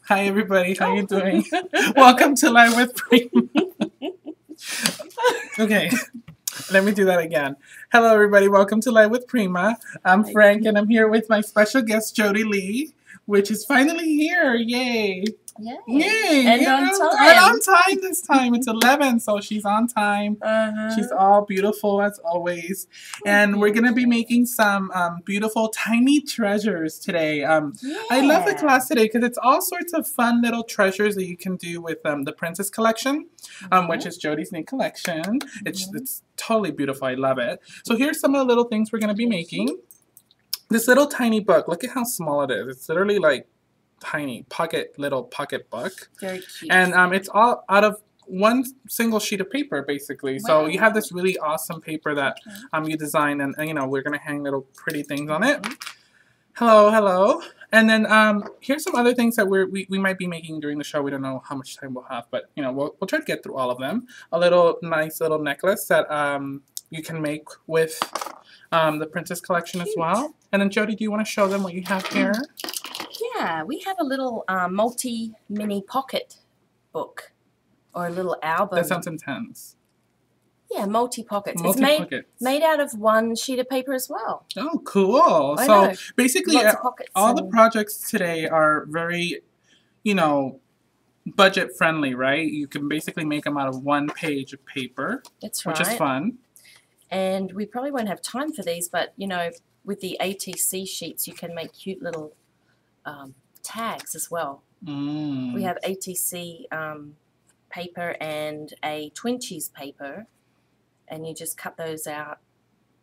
Hi everybody, how you doing? Welcome to Live with Prima. Okay, let me do that again. Hello everybody, welcome to Live with Prima. I'm Frank and I'm here with my special guest Jodie Lee, which is finally here. Yay! Yay! Yay! And on time. And on time this time. It's 11, so she's on time. She's all beautiful as always. And we're gonna be making some beautiful tiny treasures today. I love the class today because it's all sorts of fun little treasures that you can do with the Princess Collection, which is Jodie's new collection. It's totally beautiful. I love it. So here's some of the little things we're gonna be making. This little tiny book. Look at how small it is. It's literally like tiny little pocket book. Very cute. And it's all out of one single sheet of paper basically. Wow. So you have this really awesome paper that you design, and you know, we're gonna hang little pretty things on it. Hello. And then here's some other things that we might be making during the show. We don't know how much time we'll have, but you know, we'll try to get through all of them. A nice little necklace that you can make with the Princess Collection as well. And then Jodie, do you want to show them what you have here? Yeah, we have a little mini pocket book, or a little album. That sounds intense. Yeah, multi-pockets. It's made out of one sheet of paper as well. Oh, cool. So basically, all the projects today are very, you know, budget friendly, right? You can basically make them out of one page of paper. That's right. Which is fun. And we probably won't have time for these, but, you know, with the ATC sheets, you can make cute little tags as well. We have ATC paper and a twin cheese paper, and you just cut those out,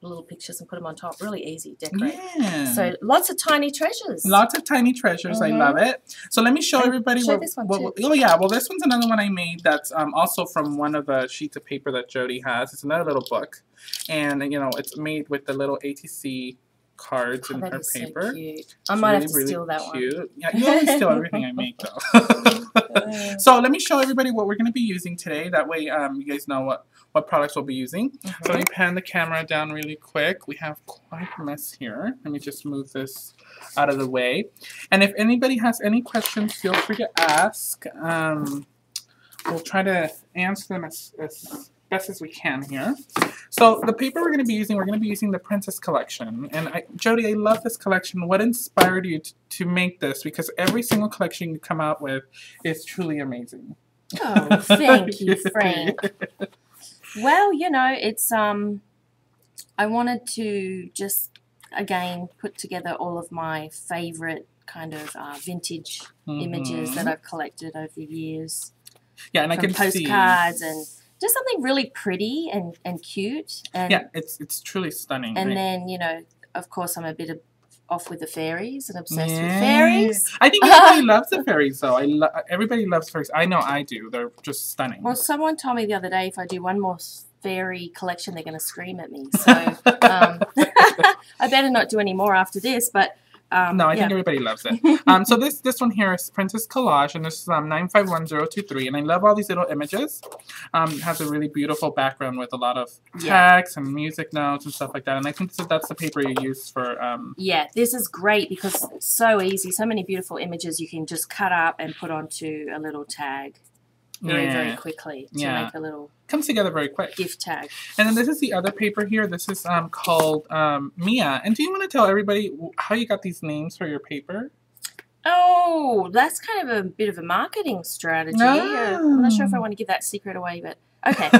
little pictures, and put them on top. Really easy to decorate. Yeah. So lots of tiny treasures. Lots of tiny treasures. I love it. So let me show everybody this one too. Oh yeah, well this one's another one I made that's also from one of the sheets of paper that Jodie has. It's another little book, and you know, it's made with the little ATC cards in her paper. So cute. I might have to steal that one. Yeah, you always steal everything I make though. So let me show everybody what we're going to be using today. That way you guys know what products we'll be using. So let me pan the camera down really quick. We have quite a mess here. Let me just move this out of the way. And if anybody has any questions, feel free to ask. We'll try to answer them as best as we can here. So the paper we're going to be using the Princess Collection. And Jodie, I love this collection. What inspired you to make this? Because every single collection you come out with is truly amazing. Oh, thank you, Frank. Well, you know, it's I wanted to just again put together all of my favorite kind of vintage images that I've collected over the years. Yeah, and I can see postcards and just something really pretty and cute. And yeah, it's truly stunning. And then, you know, of course, I'm a bit off with the fairies and obsessed with fairies. I think everybody loves the fairies, though. Everybody loves fairies. I know I do. They're just stunning. Well, someone told me the other day if I do one more fairy collection, they're going to scream at me. So I better not do any more after this, but... no, I think everybody loves it. So this one here is Princess Collage, and this is 951023, and I love all these little images. It has a really beautiful background with a lot of text and music notes and stuff like that, and I think that's the paper you use for... Yeah, this is great because it's so easy. So many beautiful images you can just cut up and put onto a little tag very quickly to make a little... Comes together very quick. Gift tag. And then this is the other paper here. This is called Mia. And do you want to tell everybody how you got these names for your paper? Oh, that's kind of a bit of a marketing strategy. I'm not sure if I want to give that secret away, but okay.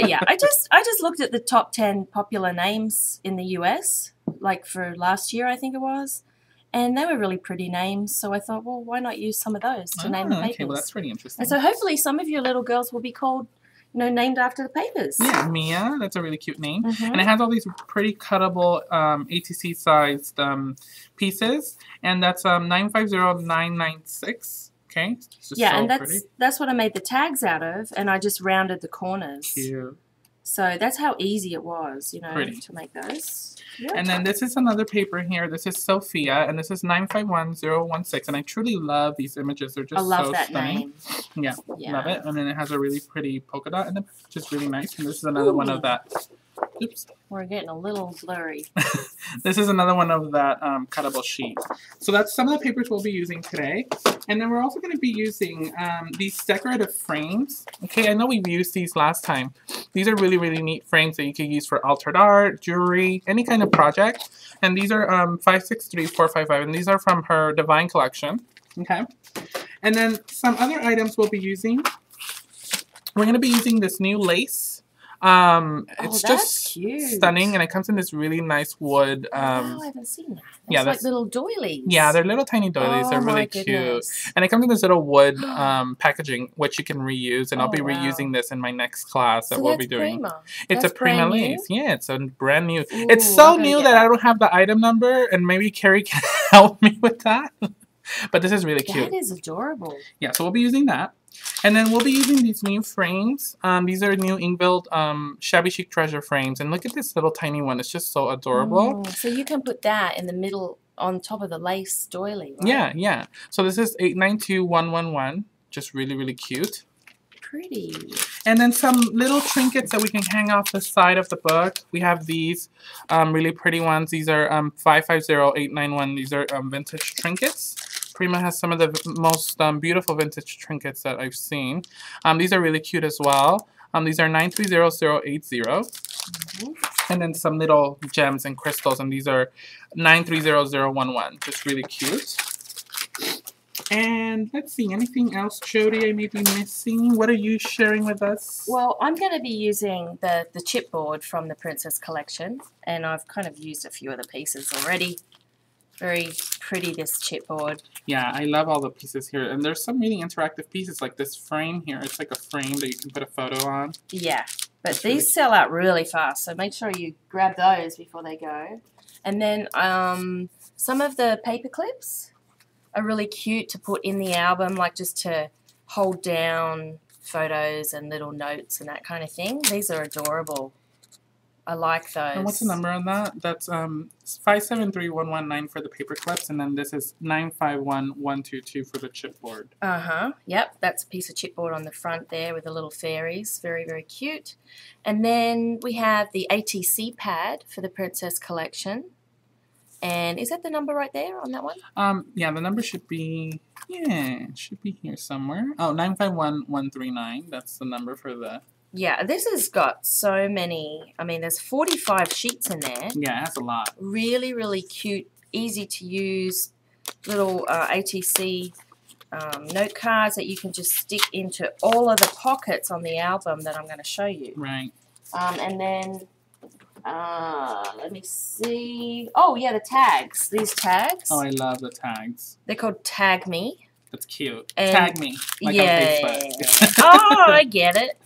Yeah, I just looked at the top 10 popular names in the US, like for last year, I think it was. And they were really pretty names, so I thought, well, why not use some of those to name the papers? Okay, well, that's pretty interesting. And so hopefully some of your little girls will be called, you know, named after the papers. Yeah, Mia, that's a really cute name. And it has all these pretty cuttable ATC-sized pieces, and that's 950996. Okay, yeah, and that's what I made the tags out of, and I just rounded the corners. Cute. So that's how easy it was, you know, to make those. Yep. And then this is another paper here. This is Sophia, and this is 951016. And I truly love these images. They're just so stunning. Yeah, love it. And then it has a really pretty polka dot in it, which is really nice. And this is another one of that Oops. We're getting a little blurry. This is another one of that cuttable sheet. So that's some of the papers we'll be using today. And then we're also going to be using these decorative frames. Okay, I know we've used these last time. These are really, really neat frames that you can use for altered art, jewelry, any kind of project. And these are 563455, and these are from her Divine collection. Okay. And then some other items we'll be using. We're going to be using this new lace. It's just cute. Stunning, and it comes in this really nice wood. Oh, I haven't seen that. It's yeah, like little doilies. Yeah, they're little tiny doilies. Oh, they're really cute, and it comes in this little wood packaging, which you can reuse. And I'll be reusing this in my next class that we'll be doing. Prima. It's a Prima lace. Yeah, it's a brand new. Ooh, it's so new that I don't have the item number, and maybe Carrie can help me with that. But this is really cute. That is adorable. Yeah, so we'll be using that. And then we'll be using these new frames. These are new Inkville Shabby Chic Treasure frames. And look at this little tiny one. It's just so adorable. So you can put that in the middle on top of the lace doily, right? Yeah, yeah. So this is 892111. Just really, really cute. Pretty. And then some little trinkets that we can hang off the side of the book. We have these really pretty ones. These are 550891. These are vintage trinkets. Prima has some of the most beautiful vintage trinkets that I've seen. These are really cute as well. These are 930080. And then some little gems and crystals, and these are 930011. Just really cute. And let's see, anything else, Jodie, I may be missing? What are you sharing with us? Well, I'm going to be using the chipboard from the Princess collection, and I've kind of used a few of the pieces already. Very pretty, this chipboard. Yeah, I love all the pieces here. And there's some really interactive pieces, like this frame here. It's like a frame that you can put a photo on. Yeah, but these sell out really fast, so make sure you grab those before they go. And then some of the paper clips are really cute to put in the album, like just to hold down photos and little notes and that kind of thing. These are adorable. I like those. And what's the number on that? That's 573119 for the paper clips, and then this is 951122 for the chipboard. Yep, that's a piece of chipboard on the front there with the little fairies. Very, very cute. And then we have the ATC pad for the Princess collection. And is that the number right there on that one? Yeah, the number should be, it should be here somewhere. Oh, 951139. That's the number for the... Yeah, this has got so many. I mean, there's 45 sheets in there. Yeah, that's a lot. Really, really cute, easy to use little ATC note cards that you can just stick into all of the pockets on the album that I'm going to show you. Right. And then, let me see. Oh, yeah, the tags. These tags. Oh, I love the tags. They're called Tag Me. That's cute. And tag me. Like yeah. on Facebook. Oh, I get it.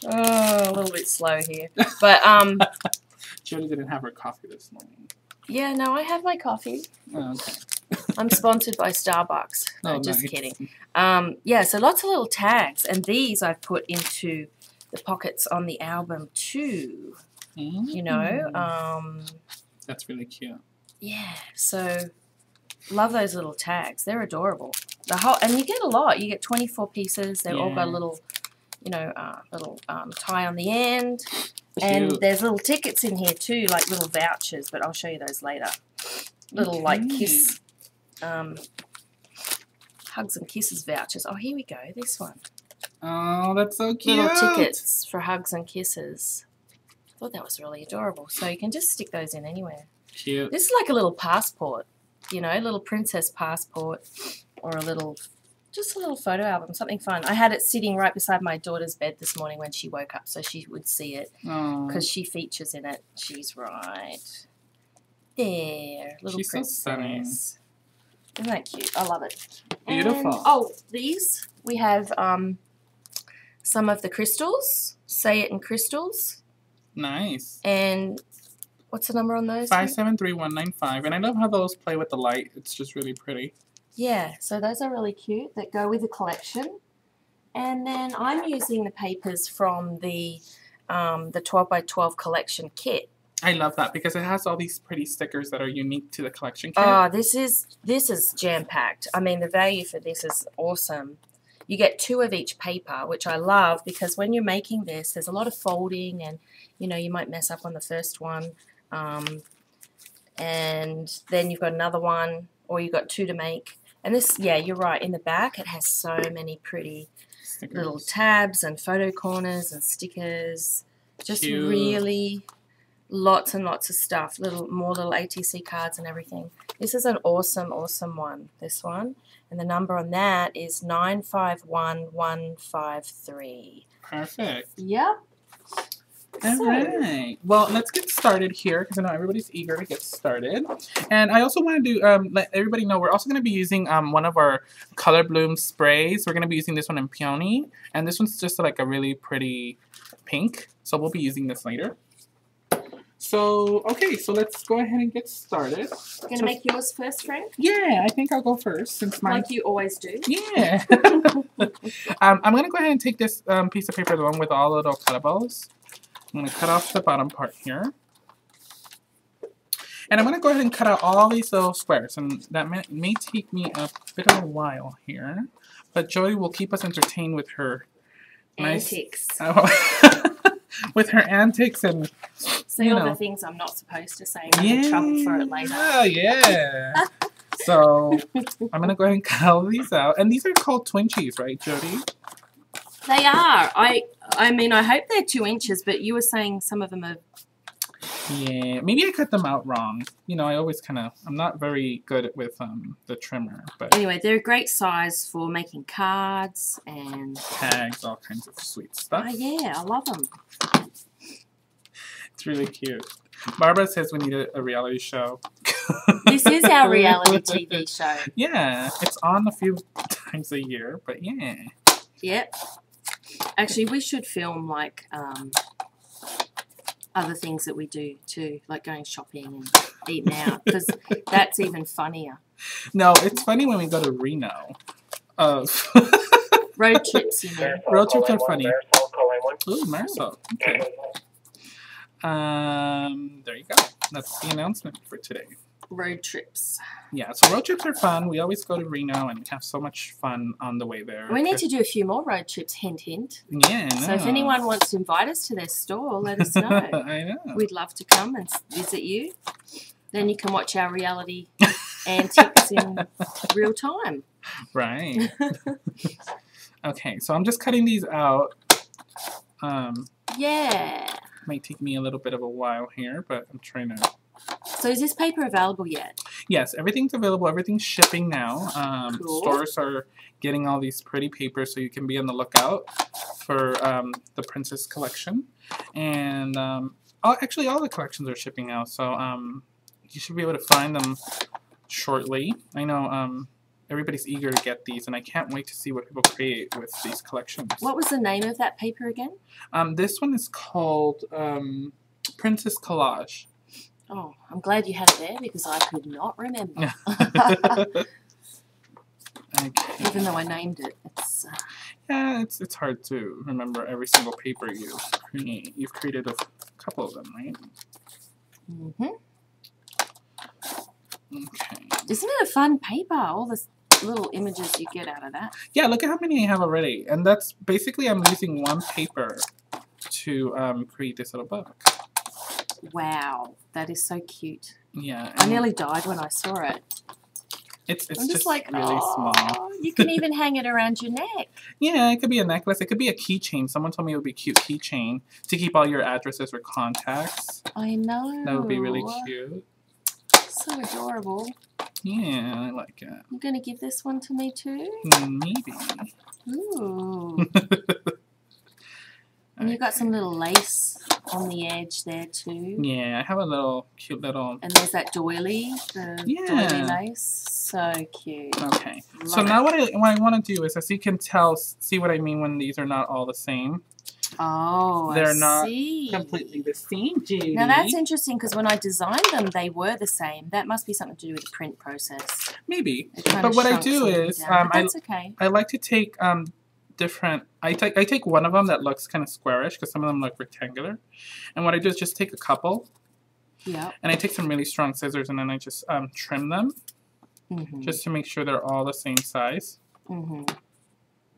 Oh, a little bit slow here. But Jodie didn't have her coffee this morning. Yeah, no, I have my coffee. Oh, okay. I'm sponsored by Starbucks. No, just nice. kidding. Yeah, so lots of little tags, and these I've put into the pockets on the album too. You know. That's really cute. Yeah, so love those little tags. They're adorable. And you get a lot. You get 24 pieces. They've all got a little, little tie on the end. Cute. And there's little tickets in here too, like little vouchers, but I'll show you those later. Little like kiss, hugs and kisses vouchers. Oh, here we go. This one. Oh, that's so cute. Little tickets for hugs and kisses. I thought that was really adorable. So you can just stick those in anywhere. Cute. This is like a little passport. You know, a little princess passport or just a little photo album, something fun. I had it sitting right beside my daughter's bed this morning when she woke up so she would see it because she features in it. She's right there. Little She's princess. So stunning. Isn't that cute? I love it. Beautiful. And, these, we have some of the crystals. Say It in crystals. Nice. And... what's the number on those? 573195. And I love how those play with the light. It's just really pretty. Yeah, so those are really cute that go with the collection. And then I'm using the papers from the 12 by 12 collection kit. I love that because it has all these pretty stickers that are unique to the collection kit. Oh, this is jam-packed. I mean, the value for this is awesome. you get 2 of each paper, which I love because when you're making this, there's a lot of folding and, you know, you might mess up on the first one. And then you've got another one, or you've got 2 to make. And this, yeah, you're right. In the back, it has so many pretty little tabs and photo corners and stickers. Just cute. Really lots and lots of stuff. More little ATC cards and everything. This is an awesome, awesome one, this one. And the number on that is 951153. Perfect. Yep. All right. Well, let's get started here because I know everybody's eager to get started. And I also want to let everybody know we're also going to be using one of our Color Bloom sprays. We're going to be using this one in Peony. And this one's just like a really pretty pink. So we'll be using this later. So, okay, so let's go ahead and get started. You're going to make yours first, Frank? Yeah, I think I'll go first since mine... Like you always do. Yeah. I'm going to go ahead and take this piece of paper, the one with all the little cuttables. I'm going to cut off the bottom part here. And I'm going to go ahead and cut out all these little squares. And that may take me a bit of a while here. But Jodie will keep us entertained with her antics. With her antics and... See all the things I'm not supposed to say. I'm in trouble for it later. Oh, yeah. So, I'm going to go ahead and cut all these out. And these are called Twinchies, right, Jodie? They are. I mean, I hope they're 2 inches, but you were saying some of them are... Yeah, maybe I cut them out wrong. You know, I always kind of... I'm not very good with the trimmer. But anyway, they're a great size for making cards and... tags, all kinds of sweet stuff. Oh, yeah. I love them. It's really cute. Barbara says we need a reality show. This is our reality TV show. Yeah, it's on a few times a year, but yeah. Yep. Actually, we should film, like, other things that we do, too, like going shopping and eating out, because that's even funnier. No, it's funny when we go to Reno. Road trips, you know. Road trips are funny. Ooh, Marisol. Okay. There you go. That's the announcement for today. Road trips. Yeah, so road trips are fun. We always go to Reno and have so much fun on the way there. We need to do a few more road trips, hint, hint. Yeah, I know. So if anyone wants to invite us to their store, let us know. I know. We'd love to come and visit you. Then you can watch our reality antics in real time. Right. Okay, so I'm just cutting these out. Yeah. Might take me a little bit of a while here, but I'm trying to... So is this paper available yet? Yes, everything's available. Everything's shipping now. Cool. Stores are getting all these pretty papers, so you can be on the lookout for the Princess collection. And actually, all the collections are shipping now, so you should be able to find them shortly. I know everybody's eager to get these, and I can't wait to see what people create with these collections. What was the name of that paper again? This one is called Princess Collage. Oh, I'm glad you had it there because I could not remember. Okay. Even though I named it, it's... Yeah, it's hard to remember every single paper you create. You've created a couple of them, right? Mm-hmm. Okay. Isn't it a fun paper? All the little images you get out of that. Yeah, look at how many I have already. And that's basically I'm using one paper to create this little book. Wow, that is so cute. Yeah. I nearly died when I saw it. It's I'm just like, really small. You can even hang it around your neck. Yeah, it could be a necklace. It could be a keychain. Someone told me it would be a cute keychain to keep all your addresses or contacts. I know. That would be really cute. So adorable. Yeah, I like it. I'm going to give this one to me too? Maybe. Ooh. And you've got some little lace on the edge there too. Yeah, I have a little cute little... And there's that doily, the doily lace. So cute. Okay. Love so now what I want to do is, as you can tell, see what I mean when these are not all the same. Oh, They're I not see. completely the same, Judy. Now that's interesting because when I designed them, they were the same. That must be something to do with the print process. Maybe. But what I do is, that's okay. I like to take different... I take one of them that looks kind of squarish because some of them look rectangular. And what I do is just take a couple. Yeah. And I take some really strong scissors and then I just trim them. Mm-hmm. Just to make sure they're all the same size. Mm-hmm.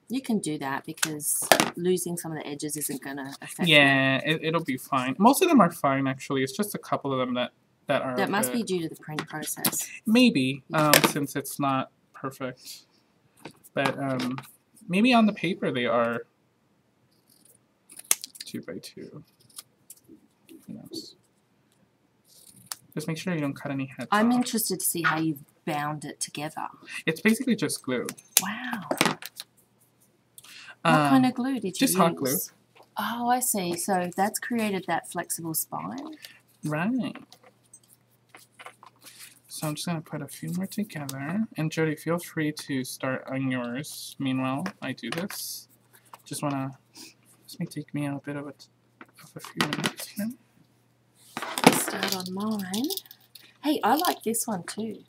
You can do that because losing some of the edges isn't going to affect Yeah, it'll be fine. Most of them are fine, actually. It's just a couple of them that are That must be due to the print process. Maybe, since it's not perfect. But maybe on the paper they are 2x2. Who knows? Just make sure you don't cut any heads I'm off. interested to see how you've bound it together. It's basically just glue. Wow. What kind of glue did you use? Just hot glue. Oh, I see. So that's created that flexible spine. Right. So I'm just going to put a few more together. And Jodie, feel free to start on yours. Meanwhile, I do this. Just want to... This may take me a bit of a few minutes here. Start on mine. Hey, I like this one too.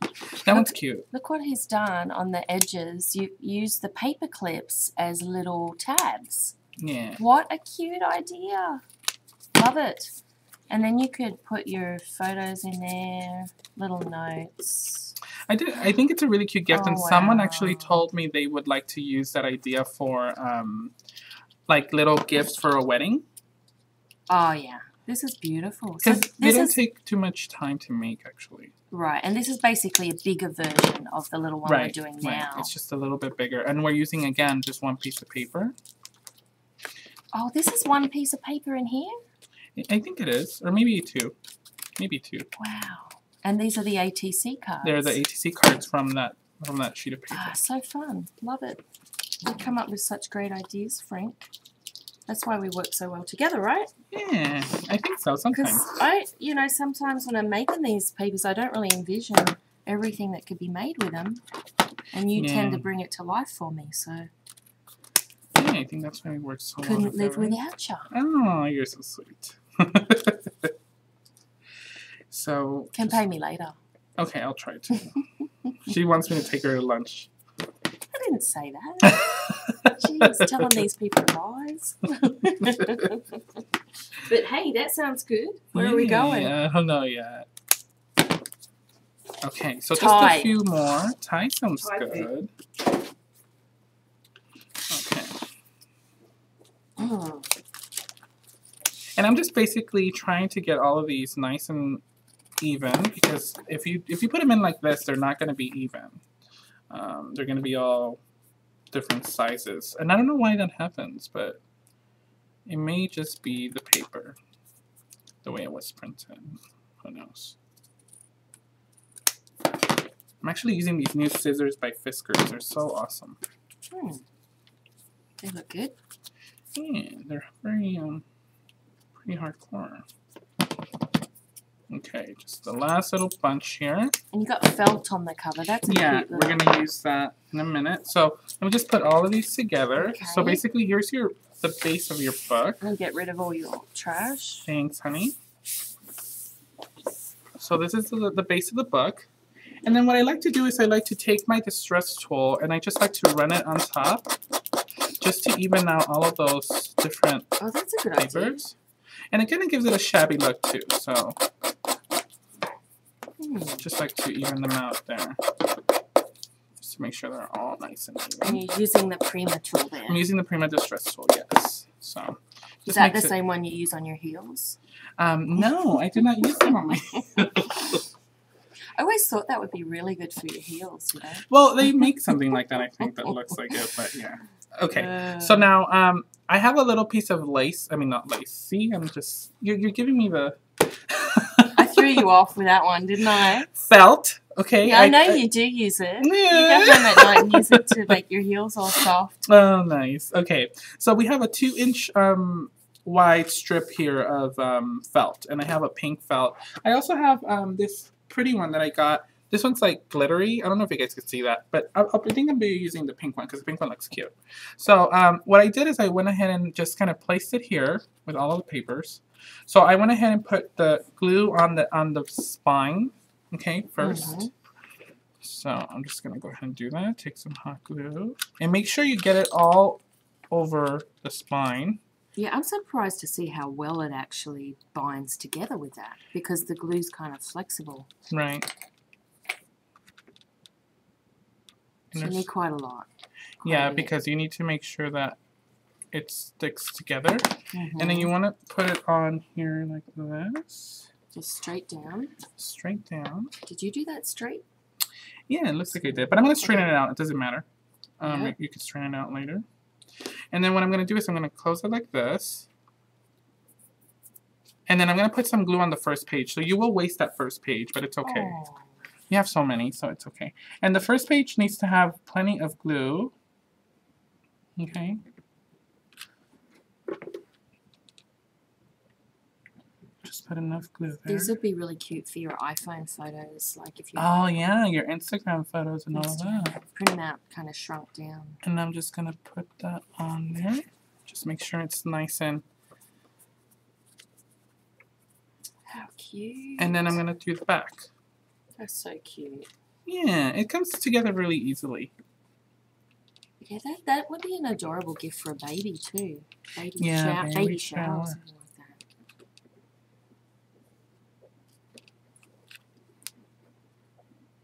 That one's cute. Look what he's done on the edges. You use the paper clips as little tabs. Yeah. What a cute idea. Love it. And then you could put your photos in there, little notes. I think it's a really cute gift, and someone actually told me they would like to use that idea for like little gifts for a wedding. Oh yeah. This is beautiful. Because they don't take too much time to make, actually. Right, and this is basically a bigger version of the little one we're doing now. Right. It's just a little bit bigger. And we're using, again, just one piece of paper. Oh, this is one piece of paper in here? I think it is. Or maybe two. Maybe two. Wow. And these are the ATC cards? They're the ATC cards from that sheet of paper. Ah, so fun. Love it. You come up with such great ideas, Frank. That's why we work so well together, right? Yeah, I think so, sometimes. Because sometimes when I'm making these papers, I don't really envision everything that could be made with them. And you tend to bring it to life for me, so... Yeah, I think that's why we work so well Couldn't live without you. Oh, you're so sweet. So... Can pay me later. Okay, I'll try to. She wants me to take her to lunch. I didn't say that. Jeez, telling these people lies. But hey, that sounds good. Where are we going? I don't know yet. Okay, so tie. Just a few more. Tie sounds good. Okay. And I'm just basically trying to get all of these nice and even, because if you put them in like this, they're not going to be even. They're going to be all different sizes. And I don't know why that happens, but it may just be the paper, the way it was printed. Who knows? I'm actually using these new scissors by Fiskars. They're so awesome. They look good. Yeah, they're very, pretty hardcore. Okay, just the last little bunch here. And you got felt on the cover. That's a cute we're going to use that in a minute. So let me just put all of these together. Okay. So basically, here's the base of your book. And get rid of all your trash. Thanks, honey. So this is the base of the book. And then what I like to do is I like to take my distress tool and I just like to run it on top just to even out all of those different that's a good papers. Idea. And it kind of gives it a shabby look too. So just like to even them out there. Just to make sure they're all nice and even. And you're using the Prima tool there? I'm using the Prima distress tool, yes. So is that the same one you use on your heels? No, I do not use them on my heels. I always thought that would be really good for your heels, you know? Well, they make something like that, I think, that looks like it, but yeah. Okay, so now I have a little piece of lace. I mean, not lace. See, you're giving me the... I threw you off with that one, didn't I? Felt, okay. Yeah, I know you do use it. You go home at night and use it to make your heels all soft. Oh, nice. Okay, so we have a 2-inch wide strip here of felt, and I have a pink felt. I also have this pretty one that I got. This one's like glittery. I don't know if you guys can see that, but I think I'm using the pink one because the pink one looks cute. So what I did is I went ahead and just kind of placed it here with all of the papers. So I went ahead and put the glue on the spine, okay, first. So I'm just going to go ahead and do that. Take some hot glue. And make sure you get it all over the spine. Yeah, I'm surprised to see how well it actually binds together with that because the glue's kind of flexible. Right. So you need quite a lot. Yeah, because you need to make sure that it sticks together. And then you want to put it on here like this. Just straight down? Straight down. Did you do that straight? Yeah, it looks like I did. But I'm going to straighten it out. It doesn't matter. You can straighten it out later. And then what I'm going to do is I'm going to close it like this. And then I'm going to put some glue on the first page. So you will waste that first page, but it's okay. Oh. You have so many, so it's okay. And the first page needs to have plenty of glue. Okay. Just put enough glue there. These would be really cute for your iPhone photos, like if you. Oh yeah, your Instagram photos and all of that. Print them out, kind of shrunk down. And I'm just gonna put that on there. Just make sure it's nice and. How cute. And then I'm gonna do the back. That's so cute. Yeah, it comes together really easily. Yeah, that would be an adorable gift for a baby too. Baby shower.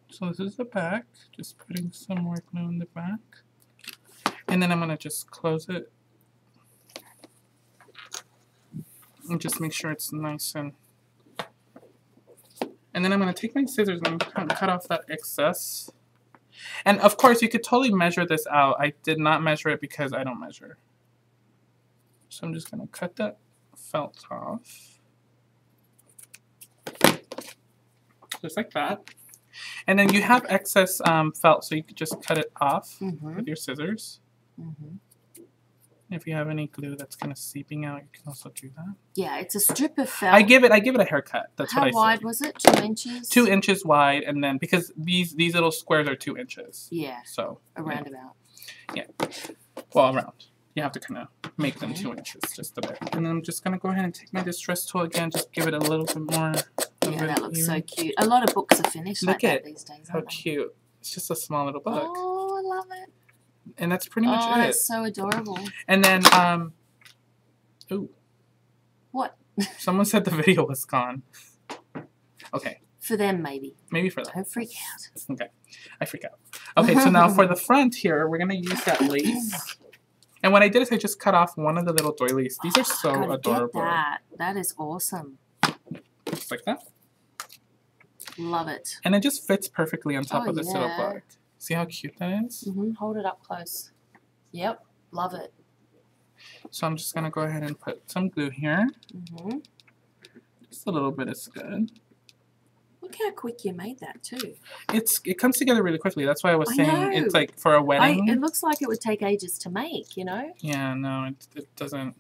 So this is the back, just putting some more glue in the back. And then I'm going to just close it. And just make sure it's nice and... And then I'm going to take my scissors and cut off that excess. And of course, you could totally measure this out. I did not measure it because I don't measure. So I'm just going to cut that felt off. Just like that. And then you have excess felt, so you could just cut it off with your scissors. If you have any glue that's kind of seeping out, you can also do that. Yeah, it's a strip of felt. I give it a haircut. That's what I said. How wide was it? 2 inches? 2 inches wide, and then because these little squares are 2 inches. Yeah. So around about. Yeah. Well, around. You have to kind of make them 2 inches, just a bit. And then I'm just gonna go ahead and take my distress tool again, just give it a little bit more. Yeah, that looks so cute. A lot of books are finished like that these days. How cute! It's just a small little book. Oh, I love it. And that's pretty much it. Oh, that's so adorable. And then, ooh. What? Someone said the video was gone. Okay. For them, maybe. Maybe for them. Don't freak out. Okay. I freak out. Okay, so now for the front here, we're going to use that lace. And what I did is I just cut off one of the little doilies. These are so adorable. Get that. That is awesome. Just like that. Love it. And it just fits perfectly on top of this little book. See how cute that is? Hold it up close. Yep. Love it. So I'm just going to go ahead and put some glue here. Just a little bit is good. Look how quick you made that too. It comes together really quickly. That's why I was saying it's like for a wedding. It looks like it would take ages to make, you know? Yeah, no, it doesn't.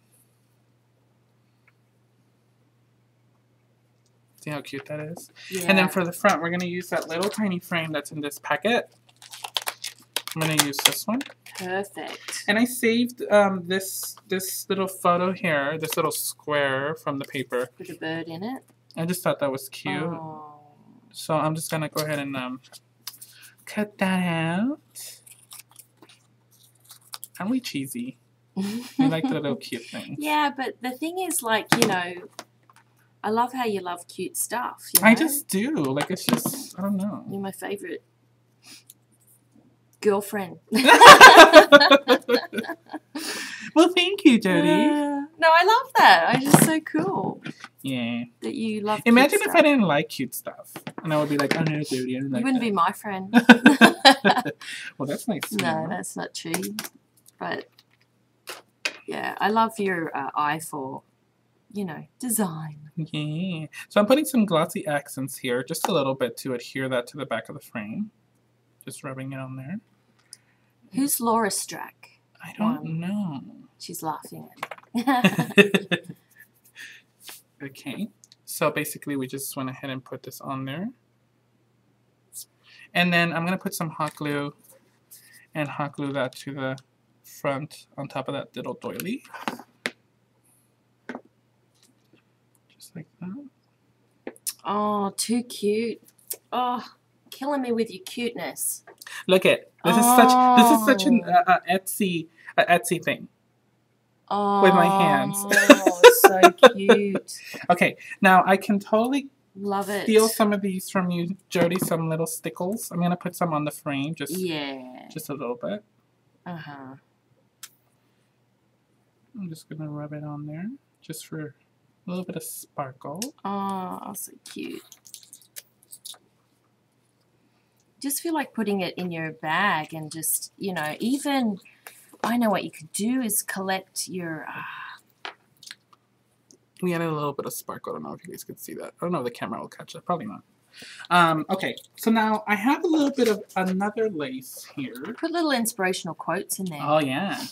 See how cute that is? Yeah. And then for the front, we're going to use that little tiny frame that's in this packet. I'm going to use this one. Perfect. And I saved this little photo here, this little square from the paper. With a bird in it? I just thought that was cute. Oh. So I'm just going to go ahead and cut that out. Aren't we cheesy? We like the little cute thing. Yeah, but the thing is, like, you know, I love how you love cute stuff. You know? I just do. Like, it's just, I don't know. You're my favorite girlfriend. Well, thank you, Jodie. No, I love that. I just so cool. Yeah. That you love Imagine if I didn't like cute stuff. And I would be like, oh no, Jodie, I don't like You wouldn't be my friend. Well, that's nice. No, that's not true. But, yeah, I love your eye for, you know, design. Yeah. So I'm putting some glossy accents here, just a little bit to adhere that to the back of the frame. Just rubbing it on there. Who's Laura Strack? I don't know. She's laughing at me. Okay. So basically we just went ahead and put this on there. And then I'm going to put some hot glue and hot glue that to the front on top of that little doily. Just like that. Oh, too cute. Oh, killing me with your cuteness. Look at this is such an Etsy thing. Oh, with my hands. So cute. Okay, now I can totally love it. Steal some of these from you, Jodie. Some little stickles. I'm gonna put some on the frame, just a little bit. Uh-huh. I'm just going to rub it on there just for a little bit of sparkle. Oh, so cute. Just feel like putting it in your bag and just, you know, even, I know what you could do is collect your... We added a little bit of sparkle. I don't know if you guys could see that. I don't know if the camera will catch it. Probably not. Okay, so now I have a little bit of another lace here. Put little inspirational quotes in there. Oh, yeah.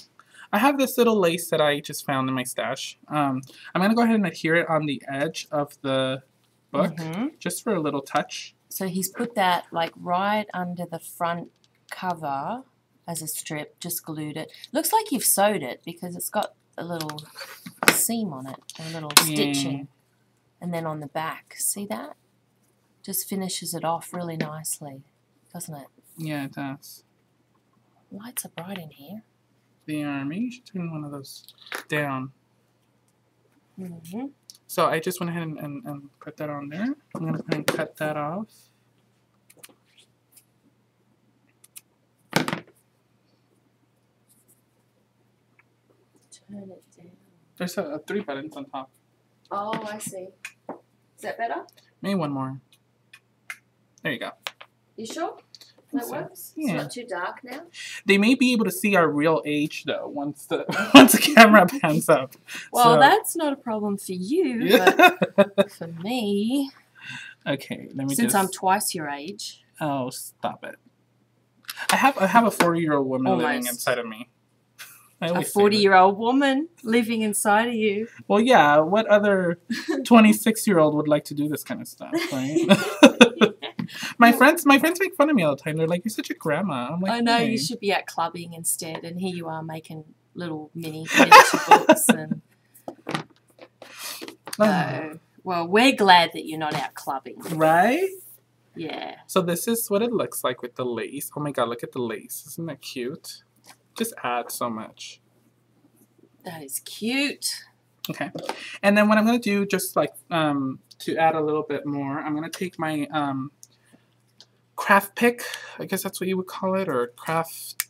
I have this little lace that I just found in my stash. I'm going to go ahead and adhere it on the edge of the book, just for a little touch. So he's put that like right under the front cover as a strip, just glued it. Looks like you've sewed it because it's got a little seam on it, a little stitching. And then on the back, see that? Just finishes it off really nicely, doesn't it? Yeah, it does. Lights are bright in here. They are. Maybe you should turn one of those down. So I just went ahead and put that on there. I'm going to go ahead and cut that off. Turn it down. There's 3 buttons on top. Oh, I see. Is that better? Maybe one more. There you go. You sure? That works? Yeah. It's not too dark now? They may be able to see our real age, though, once the camera pans up. Well, so. That's not a problem for you, but for me... Okay, let me Since I'm twice your age. Oh, stop it. I have a 40-year-old woman living inside of me. A 40-year-old woman living inside of you. Well, yeah, what other 26-year-old would like to do this kind of stuff, right? My friends make fun of me all the time. They're like, "You're such a grandma." I'm like, I know, hey. You should be out clubbing instead, and here you are making little miniature books. And well, we're glad that you're not out clubbing. Right? Yeah. So this is what it looks like with the lace. Oh my god, look at the lace. Isn't that cute? Just adds so much. That is cute. Okay. And then what I'm going to do, just like to add a little bit more, I'm going to take my craft pick, I guess that's what you would call it, or craft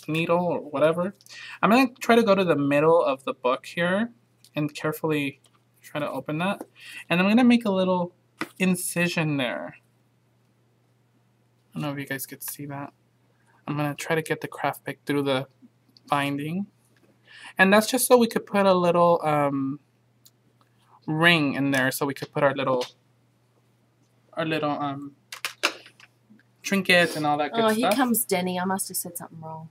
needle or whatever. I'm going to try to go to the middle of the book here and carefully try to open that. And I'm going to make a little incision there. I don't know if you guys could see that. I'm going to try to get the craft pick through the binding. And that's just so we could put a little ring in there, so we could put our little trinkets and all that good stuff. Oh, here comes Denny. I must have said something wrong.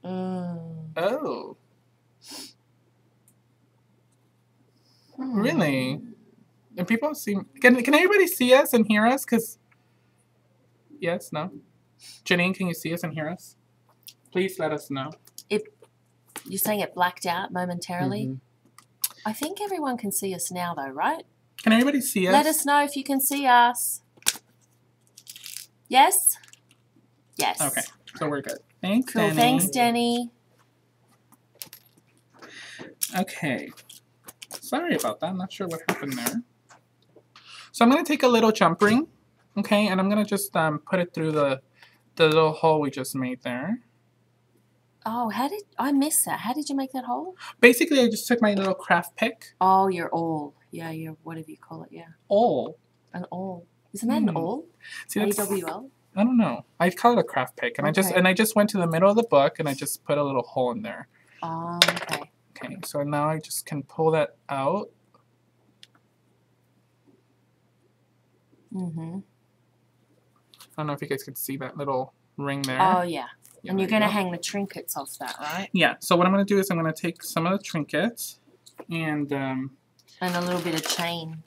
Oh. Really? And people see... Can everybody see us and hear us? Because... Yes? No? Janine, can you see us and hear us? Please let us know. You're saying it blacked out momentarily? I think everyone can see us now, though, right? Can everybody see us? Let us know if you can see us. Yes? Yes. Okay, so we're good. Thanks, cool. Denny. Thanks, Denny. Okay. Sorry about that. I'm not sure what happened there. So I'm going to take a little jump ring, okay, and I'm going to just put it through the little hole we just made there. Oh, I missed that. How did you make that hole? Basically, I just took my little craft pick. Oh, your awl. Yeah, your whatever you call it, yeah. Awl? An awl. Isn't that an awl? A-W-L? I don't know. I call it a craft pick. And I just went to the middle of the book and I just put a little hole in there. Oh, okay. Okay, so now I just can pull that out. I don't know if you guys can see that little ring there. Oh, yeah. And you're going to hang the trinkets off that, right? Yeah. So what I'm going to do is I'm going to take some of the trinkets and a little bit of chain.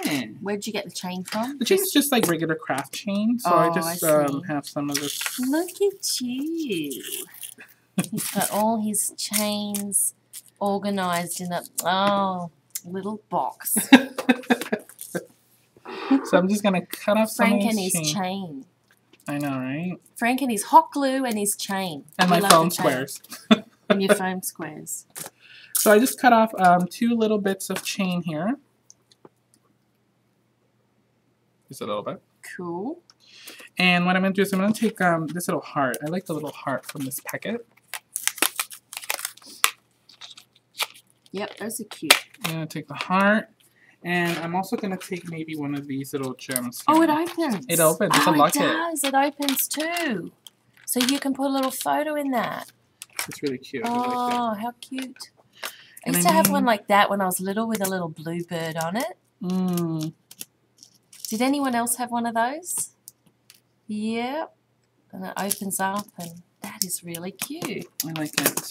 Yeah. Where'd you get the chain from? The chain's just like regular craft chain. So I just have some of this. Look at you. He's got all his chains organized in a little box. So I'm just going to cut off some of Frank and his chain. I know, right? Frank and his hot glue and his chain. And my foam squares. And your foam squares. So I just cut off 2 little bits of chain here. Just a little bit. Cool. And what I'm going to do is I'm going to take this little heart. I like the little heart from this packet. Yep, those are cute. I'm going to take the heart. And I'm also going to take maybe one of these little gems Oh, here. it opens. It opens. It's a locket. It does. It opens too. So you can put a little photo in that. It's really cute. Oh, I like that. how cute. I used to have one like that when I was little with a little bluebird on it. Mm. Did anyone else have one of those? Yep. And it opens up, and that is really cute. I like it.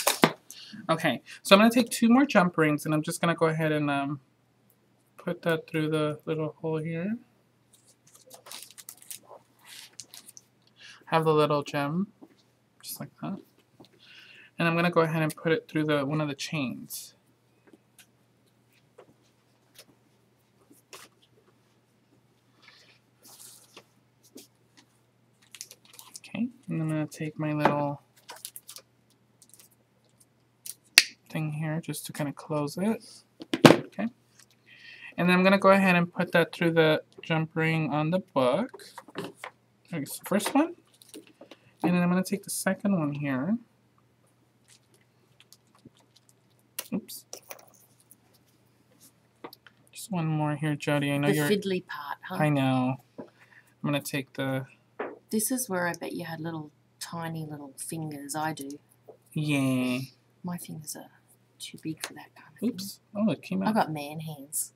Okay, so I'm going to take 2 more jump rings, and I'm just going to go ahead and put that through the little hole here. Have the little gem, just like that. And I'm going to go ahead and put it through one of the chains. Okay, and I'm going to take my little thing here just to kind of close it. Okay. And then I'm going to go ahead and put that through the jump ring on the book. There's the first one. And then I'm going to take the second one here. Oops. Just one more here, Jodie. I know you're... The fiddly part, huh? I know. I'm going to take the... This is where I bet you had little, tiny little fingers. I do. Yeah. My fingers are too big for that kind of thing. Oops. Oh, it came out. I've got man hands.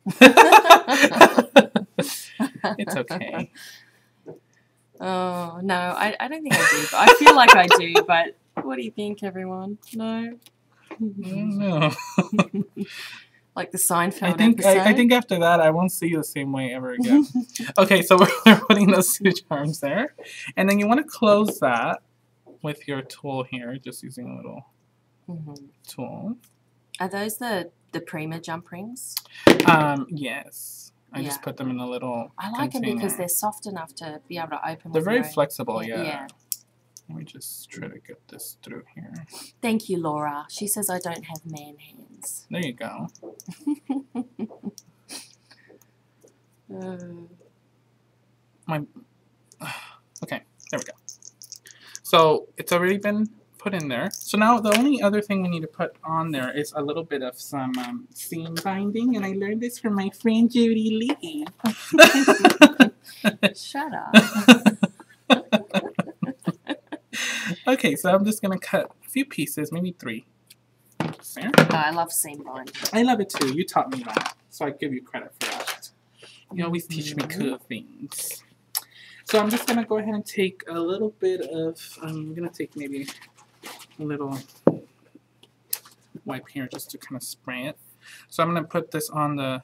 It's okay. Oh, no, I don't think I do. But I feel like I do, but what do you think, everyone? No? No. Like the Seinfeld episode? I think after that, I won't see you the same way ever again. Okay, so we're putting those 2 charms there. And then you want to close that with your tool here, just using a little tool. Are those the Prima jump rings? Yes. I just put them in a little I like container. them because they're soft enough to be able to open. They're very flexible, yeah. Let me just try to get this through here. Thank you, Laura. She says I don't have man hands. There you go. Okay, there we go. So it's already been put in there. So now the only other thing we need to put on there is a little bit of some seam binding, and I learned this from my friend Jodie Lee. Shut up. Okay, so I'm just going to cut a few pieces, maybe 3. There. I love seam binding. I love it too. You taught me that, so I give you credit for that. You always teach me cool things. So I'm just going to go ahead and take a little bit of, I'm going to take maybe a little wipe here just to kind of spray it. So I'm going to put this on the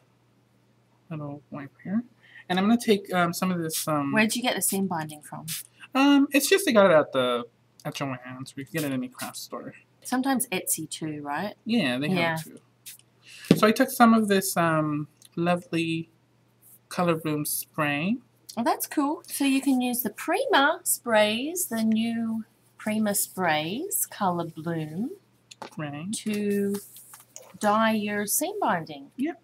little wipe here. And I'm going to take some of this... Where'd you get the seam binding from? It's just I got it at Joann's. We can get it in any craft store. Sometimes Etsy too, right? Yeah, they have it too. So I took some of this lovely Color Bloom spray. Oh, that's cool. So you can use the Prima sprays, the new Prima sprays, Color Bloom, to dye your seam binding. Yep.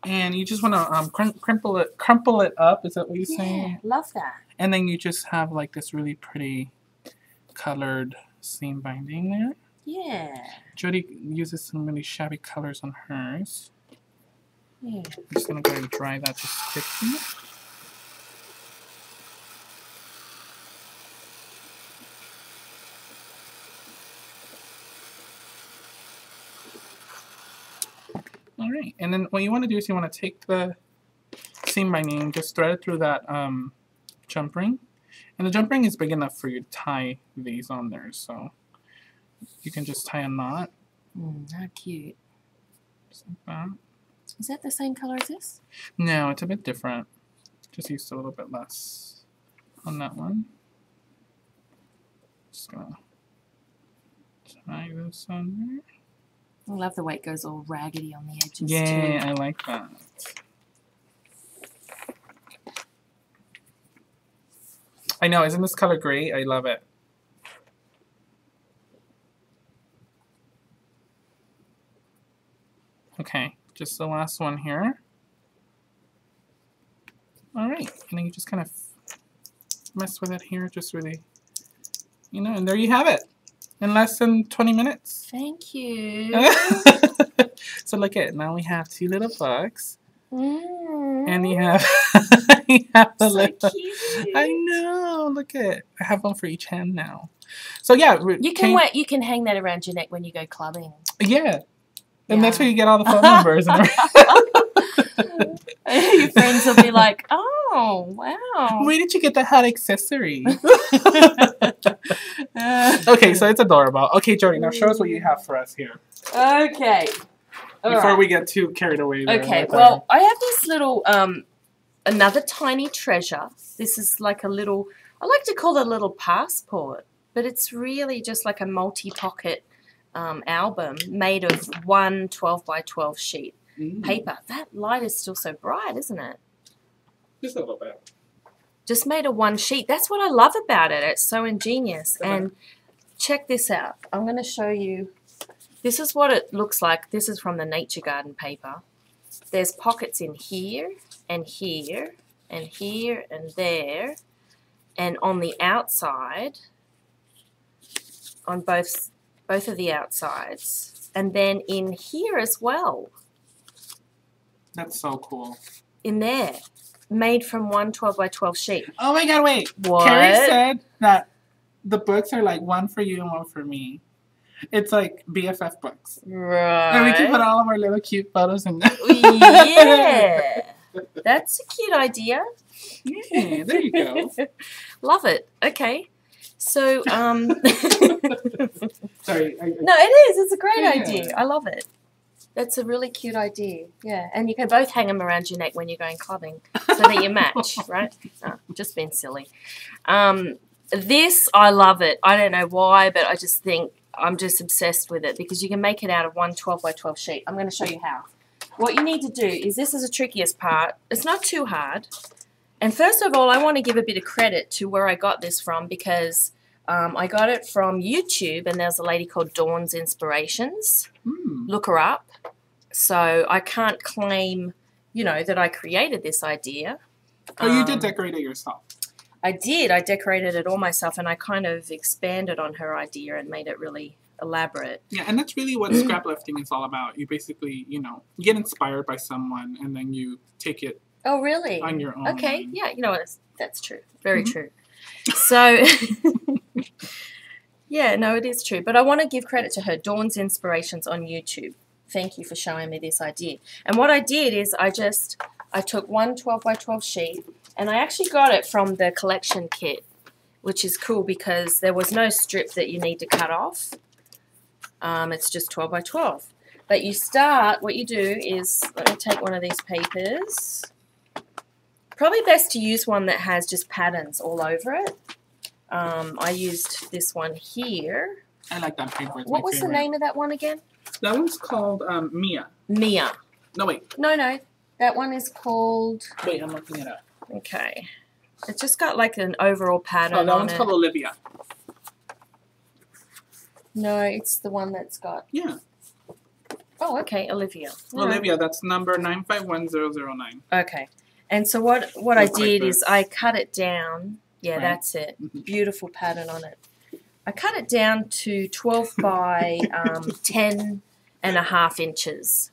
And you just want to crumple it up. Is that what you're saying? Yeah, love that. And then you just have like this really pretty colored seam binding there. Yeah. Jodie uses some really shabby colors on hers. Yeah. I'm just going to go ahead and dry that to sticky. Alright, and then what you want to do is you want to take the seam binding and just thread it through that jump ring. And the jump ring is big enough for you to tie these on there, so you can just tie a knot. How cute. Just like that. Is that the same color as this? No, it's a bit different. Just used a little bit less on that one. Just gonna tie this on there. I love the way it goes all raggedy on the edges Yeah, too. I like that. I know, isn't this color great? I love it. Okay, just the last one here. Alright, and then you just kind of mess with it here. Just really, you know, and there you have it. In less than 20 minutes. Thank you. So look at it. Now we have 2 little books. Mm. And you have, you have the So little, cute. I know. Look at it. I have one for each hand now. So yeah. You can wait. You can hang that around your neck when you go clubbing. Yeah. And that's where you get all the phone numbers. Your friends will be like, oh, wow. Where did you get that hot accessory? Okay, so it's adorable. Okay, Jodie, now show us what you have for us here. Okay. Before we get too carried away there. Okay, well, I have this little, another tiny treasure. This is like a little, I like to call it a little passport, but it's really just like a multi-pocket album made of one 12 by 12 sheet paper. That light is still so bright, isn't it? Just a little bit. Just made of one sheet. That's what I love about it. It's so ingenious. And check this out. I'm going to show you. This is what it looks like. This is from the Nature Garden paper. There's pockets in here and here and here and there. And on the outside, on both of the outsides. And then in here as well. That's so cool. In there. Made from one 12 by 12 sheet. Oh my god, wait. What? Carrie said that the books are like one for you and one for me. It's like BFF books. Right. And we can put all of our little cute photos in there. Yeah. That's a cute idea. Yeah, there you go. Love it. Okay. So, Sorry. no, it is. It's a great idea. I love it. That's a really cute idea. Yeah. And you can both hang them around your neck when you're going clubbing so that you match, right? Oh, just being silly. This, I love it. I don't know why, but I just think I'm just obsessed with it because you can make it out of one 12 by 12 sheet. I'm going to show you how. What you need to do is, this is the trickiest part. It's not too hard. And first of all, I want to give a bit of credit to where I got this from because I got it from YouTube, and there's a lady called Dawn's Inspirations. Look her up. So I can't claim, you know, that I created this idea. Oh, you did decorate it yourself. I did. I decorated it all myself, and I kind of expanded on her idea and made it really elaborate. Yeah, and that's really what scraplifting is all about. You basically, you know, get inspired by someone, and then you take it. Oh, really? On your own. Okay. Yeah, you know what? That's true. Very true. So, yeah, no, it is true. But I want to give credit to her, Dawn's Inspirations on YouTube. Thank you for showing me this idea. And what I did is I took one 12 by 12 sheet, and I actually got it from the collection kit, which is cool because there was no strip that you need to cut off. It's just 12 by 12. But you start, what you do is, let me take one of these papers. Probably best to use one that has just patterns all over it. I used this one here. I like that paper. What was the name of that one again? That one's called Mia. Mia. No, wait. No. That one is called... Wait, I'm looking it up. Okay. It's just got like an overall pattern on it. Oh, that one's called Olivia. No, it's the one that's got... Yeah. Oh, okay, Olivia. Olivia, that's number 951009. Okay. And so what I did is I cut it down. Yeah, that's it. Beautiful pattern on it. I cut it down to 12 by 10 and a half inches.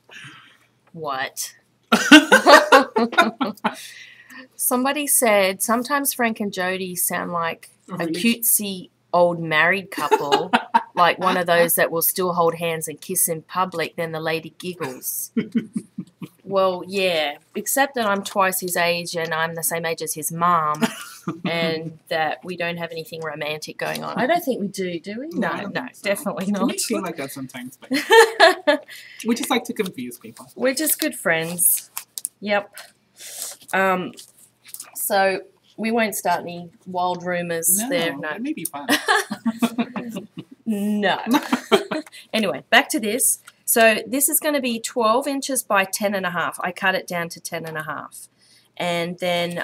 What? Somebody said, sometimes Frank and Jodie sound like a cutesy old married couple, like one of those that will still hold hands and kiss in public, then the lady giggles. Well, yeah, except that I'm twice his age and I'm the same age as his mom, and that we don't have anything romantic going on. I don't think we do we? No, definitely not. It may seem like that sometimes, but we just like to confuse people. We're just good friends. Yep. So we won't start any wild rumors there. No, it may be fun. No. Anyway, back to this. So this is going to be 12 inches by 10 and a half. I cut it down to 10 and a half. And then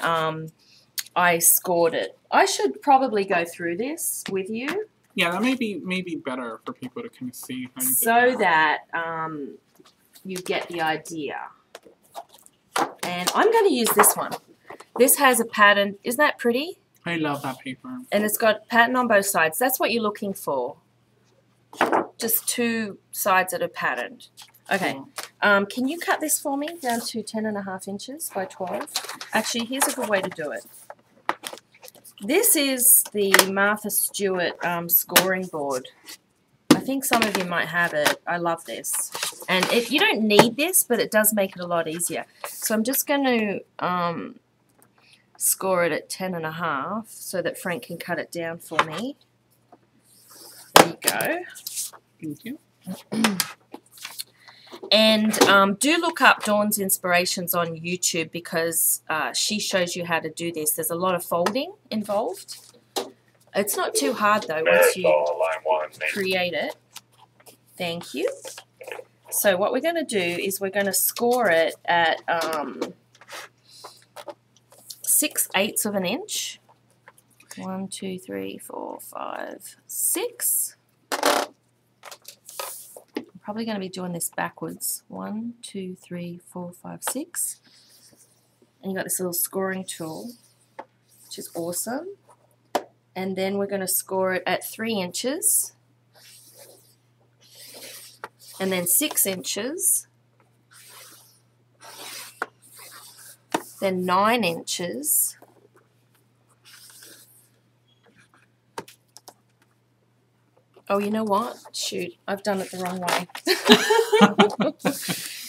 I scored it. I should probably go through this with you. Yeah, that may be better for people to kind of see. How you so that you get the idea. And I'm going to use this one. This has a pattern. Isn't that pretty? I love that paper. And it's got pattern on both sides. That's what you're looking for. Just 2 sides that are patterned. Okay. Can you cut this for me down to 10.5 inches by 12? Actually, here's a good way to do it. This is the Martha Stewart scoring board. I think some of you might have it. I love this. And you don't need this, but it does make it a lot easier. So I'm just going to score it at 10.5 so that Frank can cut it down for me. There you go. Thank you. And do look up Dawn's Inspirations on YouTube because she shows you how to do this. There's a lot of folding involved. It's not too hard though once you create it. Thank you. So what we're going to do is we're going to score it at 6/8 of an inch. 1, 2, 3, 4, 5, 6. Probably going to be doing this backwards. 1, 2, 3, 4, 5, 6. And you got this little scoring tool, which is awesome. And then we're going to score it at 3 inches. And then 6 inches. Then 9 inches. Oh, you know what? Shoot, I've done it the wrong way.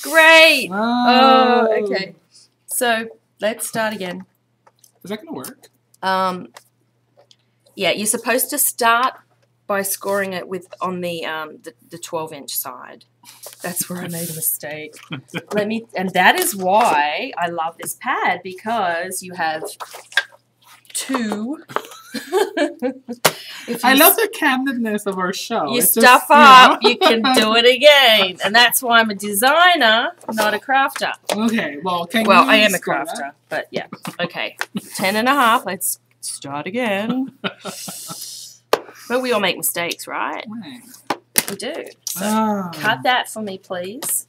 Great. Oh, okay. So let's start again. Is that going to work? Yeah, you're supposed to start by scoring it on the 12-inch side. That's where I made a mistake. And that is why I love this pad, because you have 2. I love the candidness of our show. You stuff up, you can do it again. And that's why I'm a designer, not a crafter. Okay, well, I am a crafter, that? But yeah. Okay, 10.5. Let's start again. But we all make mistakes, right? Right. We do. So cut that for me, please.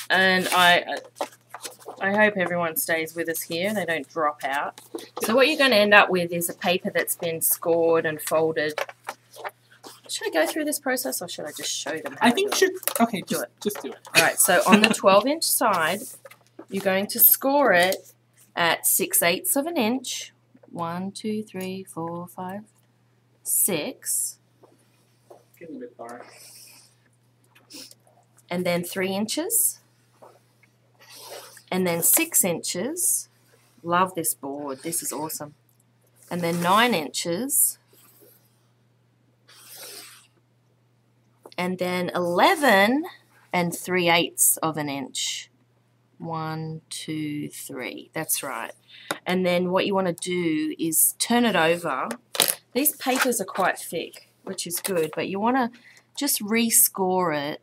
And I hope everyone stays with us here. They don't drop out. So what you're going to end up with is a paper that's been scored and folded. Should I go through this process or should I just show them how I think you should. Okay, do it. Just do it. All right, so on the 12-inch side, you're going to score it at 6/8 of an inch. 1, 2, 3, 4, 5, 6. Getting a bit dark. And then 3 inches. And then 6 inches. Love this board. This is awesome. And then 9 inches. And then 11 and 3/8 of an inch. 1, 2, 3. That's right. And then what you want to do is turn it over. These papers are quite thick, which is good, but you want to just rescore it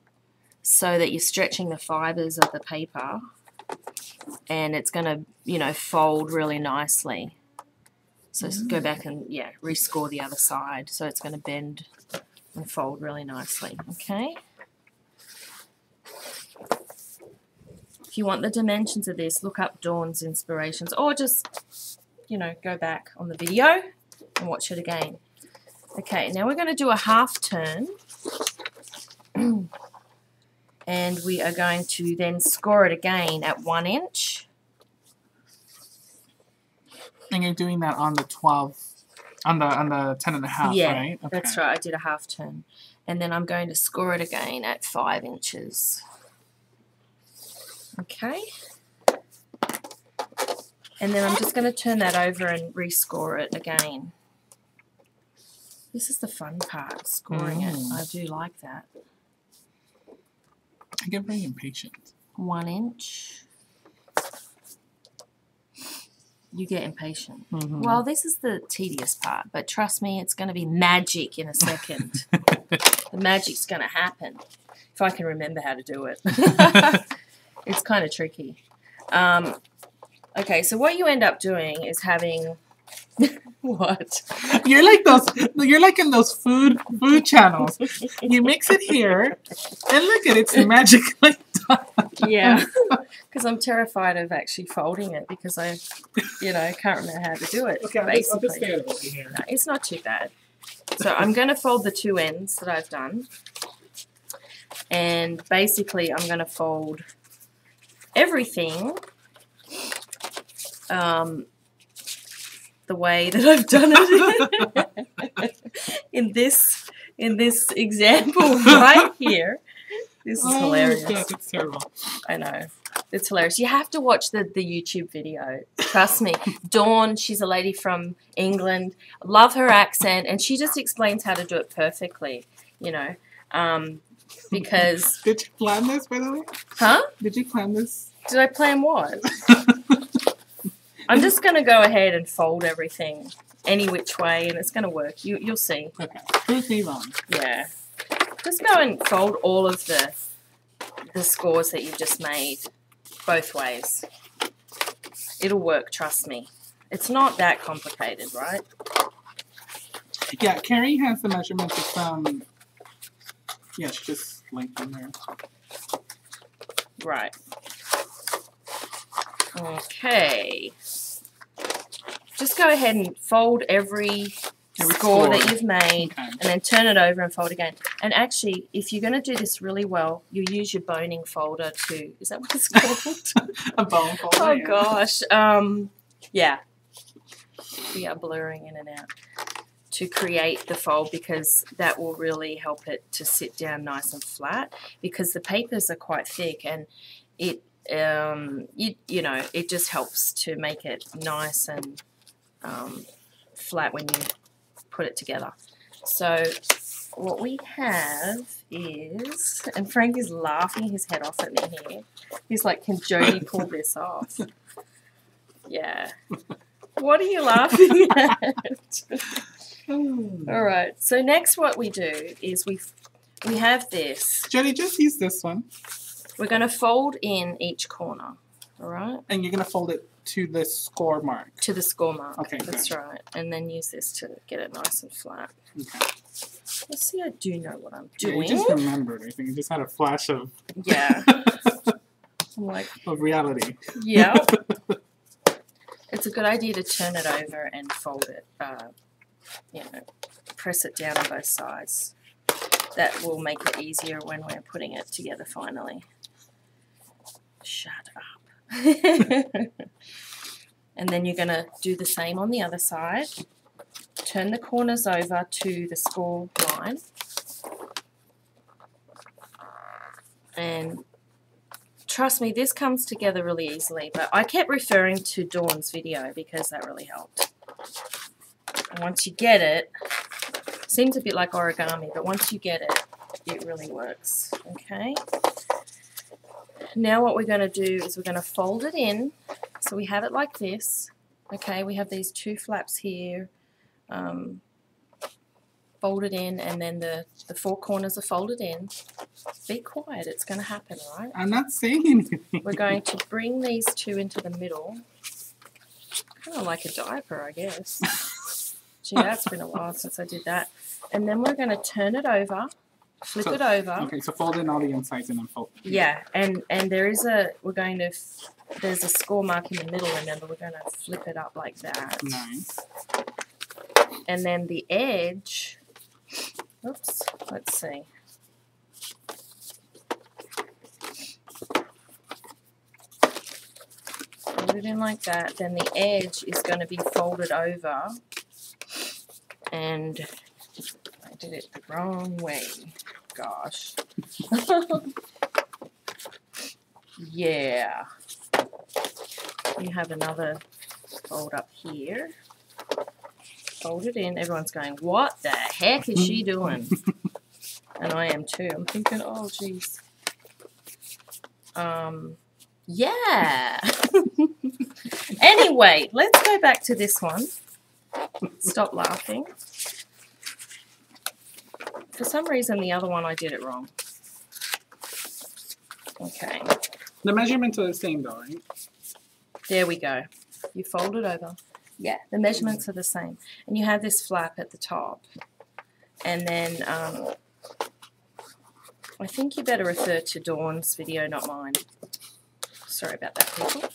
so that you're stretching the fibers of the paper, and it's going to, fold really nicely. So just go back and, rescore the other side. So it's going to bend and fold really nicely, okay? If you want the dimensions of this, look up Dawn's Inspirations, or just, go back on the video and watch it again. Okay, now we're going to do a half turn. And we are going to then score it again at 1 inch. And you're doing that on the 12, on the 10.5, yeah, right? Okay. That's right. I did a half turn. And then I'm going to score it again at 5 inches. Okay. And then I'm just going to turn that over and rescore it again. This is the fun part, scoring it. I do like that. I get very impatient. 1 inch. You get impatient. Well, this is the tedious part, but trust me, it's going to be magic in a second. The magic's going to happen if I can remember how to do it. It's kind of tricky. Okay, so what you end up doing is having what? You're like in those food channels. You mix it here, and look at it, it's magically done. Yeah. Because I'm terrified of actually folding it because I, can't remember how to do it. Okay, I'll just stay over here. No, it's not too bad. So I'm going to fold the two ends that I've done. And basically I'm going to fold everything the way that I've done it in this example right here. This is hilarious. God, it's terrible. I know. It's hilarious. You have to watch the YouTube video. Trust me. Dawn, she's a lady from England. Love her accent, and she just explains how to do it perfectly, because... Did you plan this, by the way? Huh? Did you plan this? Did I plan what? I'm just going to go ahead and fold everything any which way, and it's going to work. You'll see. Okay. Prove me wrong. Yeah. Just go and fold all of the scores that you've just made both ways. It'll work, trust me. It's not that complicated, right? Yeah, Carrie has the measurements from... Yeah, she just linked in there. Right. Okay. Just go ahead and fold every score that you've made, and then turn it over and fold again. And actually, if you're going to do this really well, you use your boning folder to... Is that what it's called? A bone folder. Oh, gosh. Yeah. We are blurring in and out. To create the fold, because that will really help it to sit down nice and flat, because the papers are quite thick, and it it just helps to make it nice and flat when you put it together. So what we have is, and Frank is laughing his head off at me here. He's like, can Jodie pull this off? Yeah. What are you laughing at? All right. So next what we do is we have this. Jodie, just use this one. We're going to fold in each corner. All right. And you're going to fold it to the score mark. To the score mark. Okay. That's right. And then use this to get it nice and flat. Okay. Let's see, I do know what I'm doing. Yeah, you just remembered. I think you just had a flash of... Yeah. I'm like... Of reality. Yeah. It's a good idea to turn it over and fold it. Press it down on both sides. That will make it easier when we're putting it together finally. Shut up. And then you're going to do the same on the other side. Turn the corners over to the score line. And trust me, this comes together really easily. But I kept referring to Dawn's video because that really helped. And once you get it, seems a bit like origami, but once you get it, it really works. Okay. Now what we're going to do is we're going to fold it in. So we have it like this. Okay, we have these two flaps here. Folded in, and then the four corners are folded in. Be quiet, it's going to happen, right? I'm not saying anything. We're going to bring these two into the middle. Kind of like a diaper, I guess. Gee, that's been a while since I did that. And then we're going to turn it over, flip it over. Okay, so fold in all the insides and then fold. Yeah, and there is there's a score mark in the middle, and then we're going to flip it up like that. Nice. And then the edge, oops, let's see. Fold it in like that. Then the edge is going to be folded over. And I did it the wrong way. Gosh. Yeah. You have another fold up here. Fold it in. Everyone's going, what the heck is she doing? And I am too. I'm thinking, oh, geez. Yeah. Anyway, let's go back to this one. Stop laughing. For some reason, the other one, I did it wrong. Okay. The measurements are the same, though, right? There we go. You fold it over. Yeah, the measurements are the same. And you have this flap at the top. And then I think you better refer to Dawn's video, not mine. Sorry about that, people.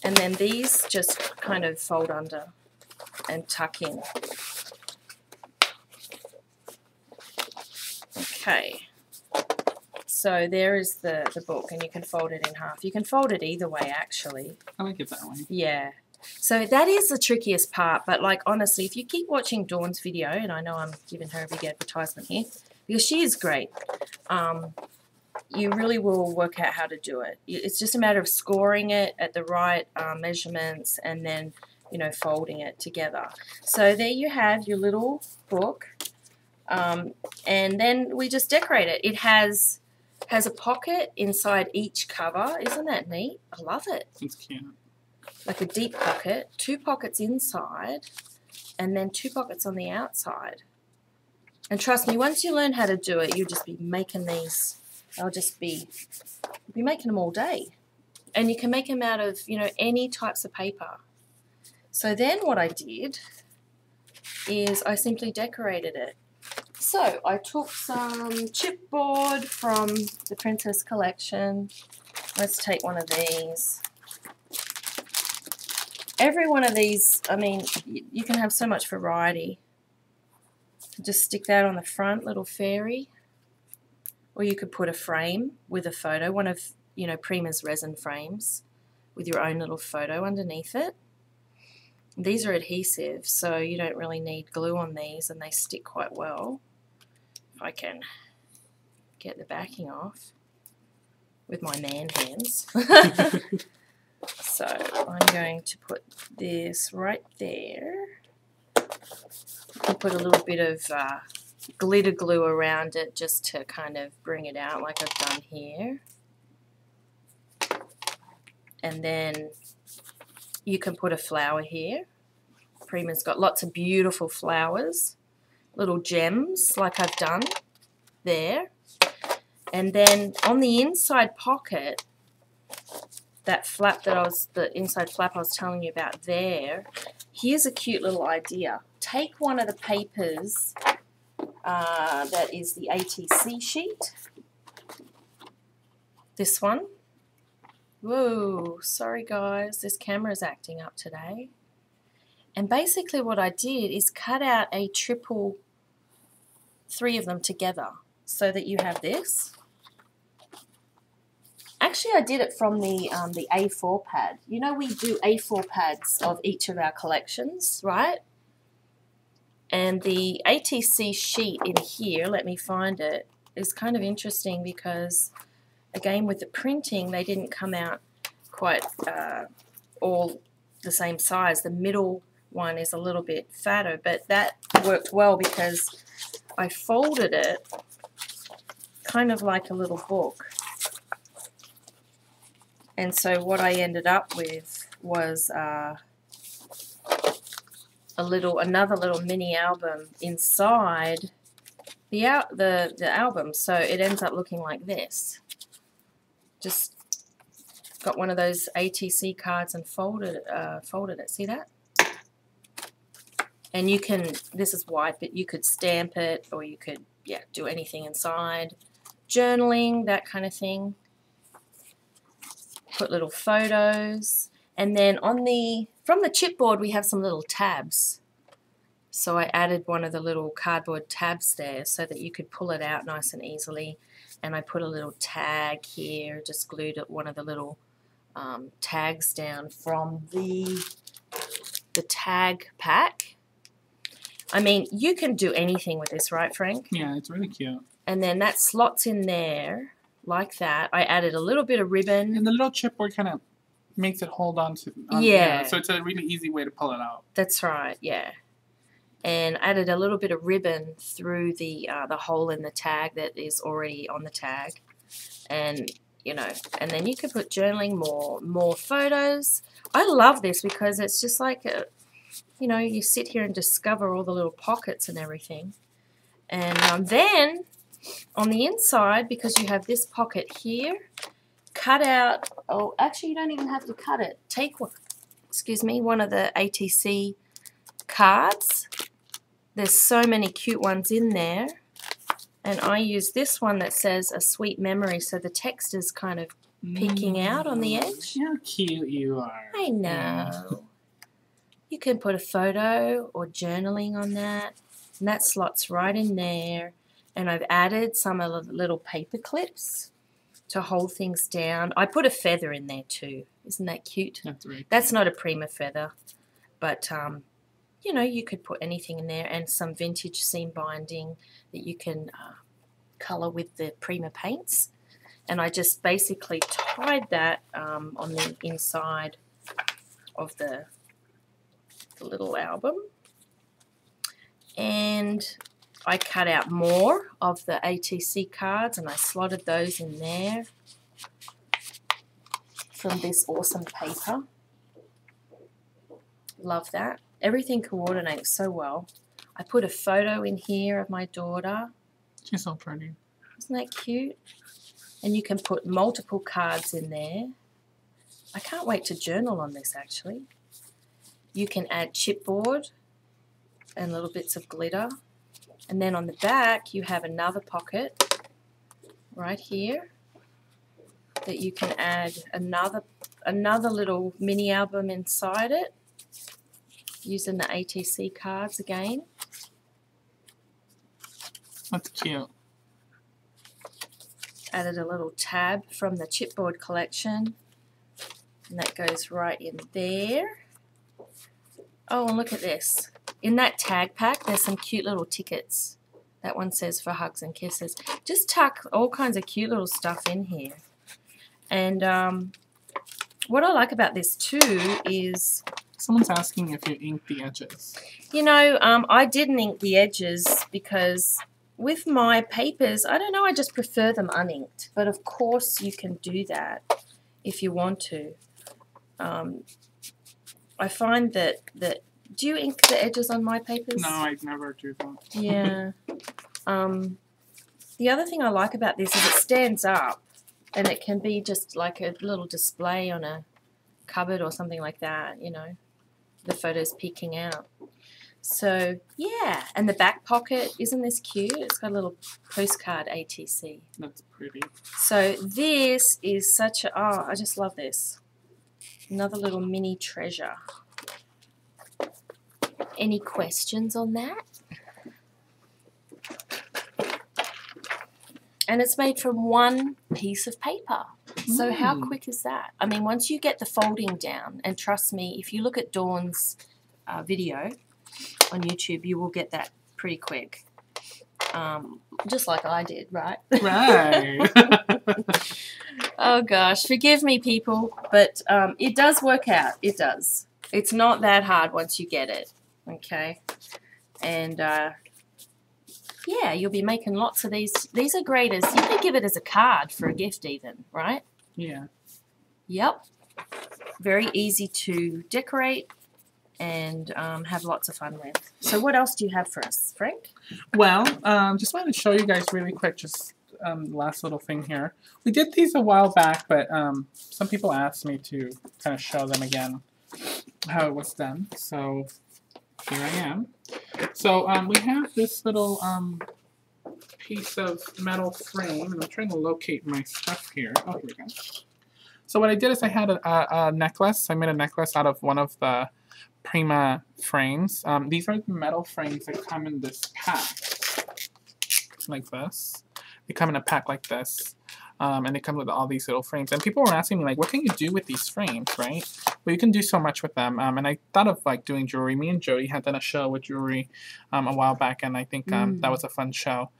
And then these just kind of fold under and tuck in. Okay. So there is the book, and you can fold it in half. You can fold it either way, actually. I like it that way. Yeah. So that is the trickiest part, but like honestly, if you keep watching Dawn's video, and I know I'm giving her a big advertisement here, because she is great, you really will work out how to do it. It's just a matter of scoring it at the right measurements and then, you know, folding it together. So there you have your little book, and then we just decorate it. It has a pocket inside each cover. Isn't that neat? I love it. It's cute. Like a deep pocket, 2 pockets inside, and then 2 pockets on the outside. And trust me, once you learn how to do it, you'll just be making these. I'll just be making them all day. And you can make them out of, you know, any types of paper. So then what I did is I simply decorated it. So I took some chipboard from the Princess collection. Let's take one of these. Every one of these, I mean, you can have so much variety. Just stick that on the front, little fairy. Or you could put a frame with a photo, one of, you know, Prima's resin frames with your own little photo underneath it. These are adhesive, so you don't really need glue on these, and they stick quite well. If I can get the backing off with my man hands. So I'm going to put this right there. I'll put a little bit of glitter glue around it just to kind of bring it out like I've done here. And then you can put a flower here. Prima's got lots of beautiful flowers, little gems like I've done there. And then on the inside pocket, that flap the inside flap I was telling you about there, here's a cute little idea. Take one of the papers that is the ATC sheet. This one. Whoa, sorry guys, this camera's acting up today. And basically what I did is cut out a triple, 3 of them together so that you have this. Actually, I did it from the A4 pad. You know, we do A4 pads of each of our collections, right? And the ATC sheet in here, let me find it, is kind of interesting because, again, with the printing, they didn't come out quite all the same size. The middle one is a little bit fatter, but that worked well because I folded it kind of like a little book. And so what I ended up with was another little mini album inside the album. So it ends up looking like this. Just got one of those ATC cards and folded it. See that? And you can, this is white, but you could stamp it, or you could, yeah, do anything inside. Journaling, that kind of thing. Put little photos, and then from the chipboard we have some little tabs. So I added one of the little cardboard tabs there so that you could pull it out nice and easily. And I put a little tag here, just glued one of the little tags down from the tag pack. I mean, you can do anything with this, right, Frank? Yeah, it's really cute. And then that slots in there. Like that. I added a little bit of ribbon. And the little chipboard kind of makes it hold on to... yeah. So it's a really easy way to pull it out. That's right, yeah. And added a little bit of ribbon through the hole in the tag that is already on the tag. And, you know, and then you could put journaling, more photos. I love this because it's just like, you know, you sit here and discover all the little pockets and everything. And then... on the inside, because you have this pocket here, cut out, oh, actually you don't even have to cut it. Take one, one of the ATC cards. There's so many cute ones in there. And I use this one that says a sweet memory, so the text is kind of peeking out on the edge. How cute you are. I know. You can put a photo or journaling on that, and that slots right in there. And I've added some of the little paper clips to hold things down. I put a feather in there too. Isn't that cute? That's right. That's not a Prima feather, but you know, you could put anything in there, and some vintage seam binding that you can colour with the Prima paints. And I just basically tied that on the inside of the little album. And I cut out more of the ATC cards and I slotted those in there from this awesome paper. Love that. Everything coordinates so well. I put a photo in here of my daughter. She's so pretty. Isn't that cute? And you can put multiple cards in there. I can't wait to journal on this actually. You can add chipboard and little bits of glitter. And then on the back you have another pocket right here that you can add another little mini album inside it using the ATC cards again. That's cute. Added a little tab from the chipboard collection, and that goes right in there. Oh, and look at this. In that tag pack, there's some cute little tickets. That one says for hugs and kisses. Just tuck all kinds of cute little stuff in here. And what I like about this too is... Someone's asking if you ink the edges. You know, I didn't ink the edges because with my papers, I don't know, I just prefer them uninked. But of course you can do that if you want to. I find that do you ink the edges on my papers? No, I'd never do that. Yeah. The other thing I like about this is it stands up and it can be just like a little display on a cupboard or something like that, you know, the photos peeking out. So, yeah, and the back pocket, isn't this cute? It's got a little postcard ATC. That's pretty. So this is such a, oh, I just love this. Another little mini treasure. Any questions on that? And it's made from one piece of paper. So how quick is that? I mean, once you get the folding down, and trust me, if you look at Dawn's video on YouTube, you will get that pretty quick. Just like I did, right? Right. Oh, gosh. Forgive me, people, but it does work out. It does. It's not that hard once you get it, okay? And, yeah, you'll be making lots of these. These are great as, you could give it as a card for a gift even, right? Yeah. Yep. Very easy to decorate and have lots of fun with. So what else do you have for us, Frank? Well, just wanted to show you guys really quick, just last little thing here. We did these a while back, but some people asked me to kind of show them again how it was done. So here I am. So we have this little piece of metal frame, and I'm trying to locate my stuff here. Oh, here we go. So what I did is I had a necklace. I made a necklace out of one of the Prima frames. These are the metal frames that come in this pack, like this. They come in a pack like this, and they come with all these little frames. And people were asking me, like, what can you do with these frames, right? Well, you can do so much with them. And I thought of, like, doing jewelry. Me and Jodie had done a show with jewelry a while back, and I think that was a fun show.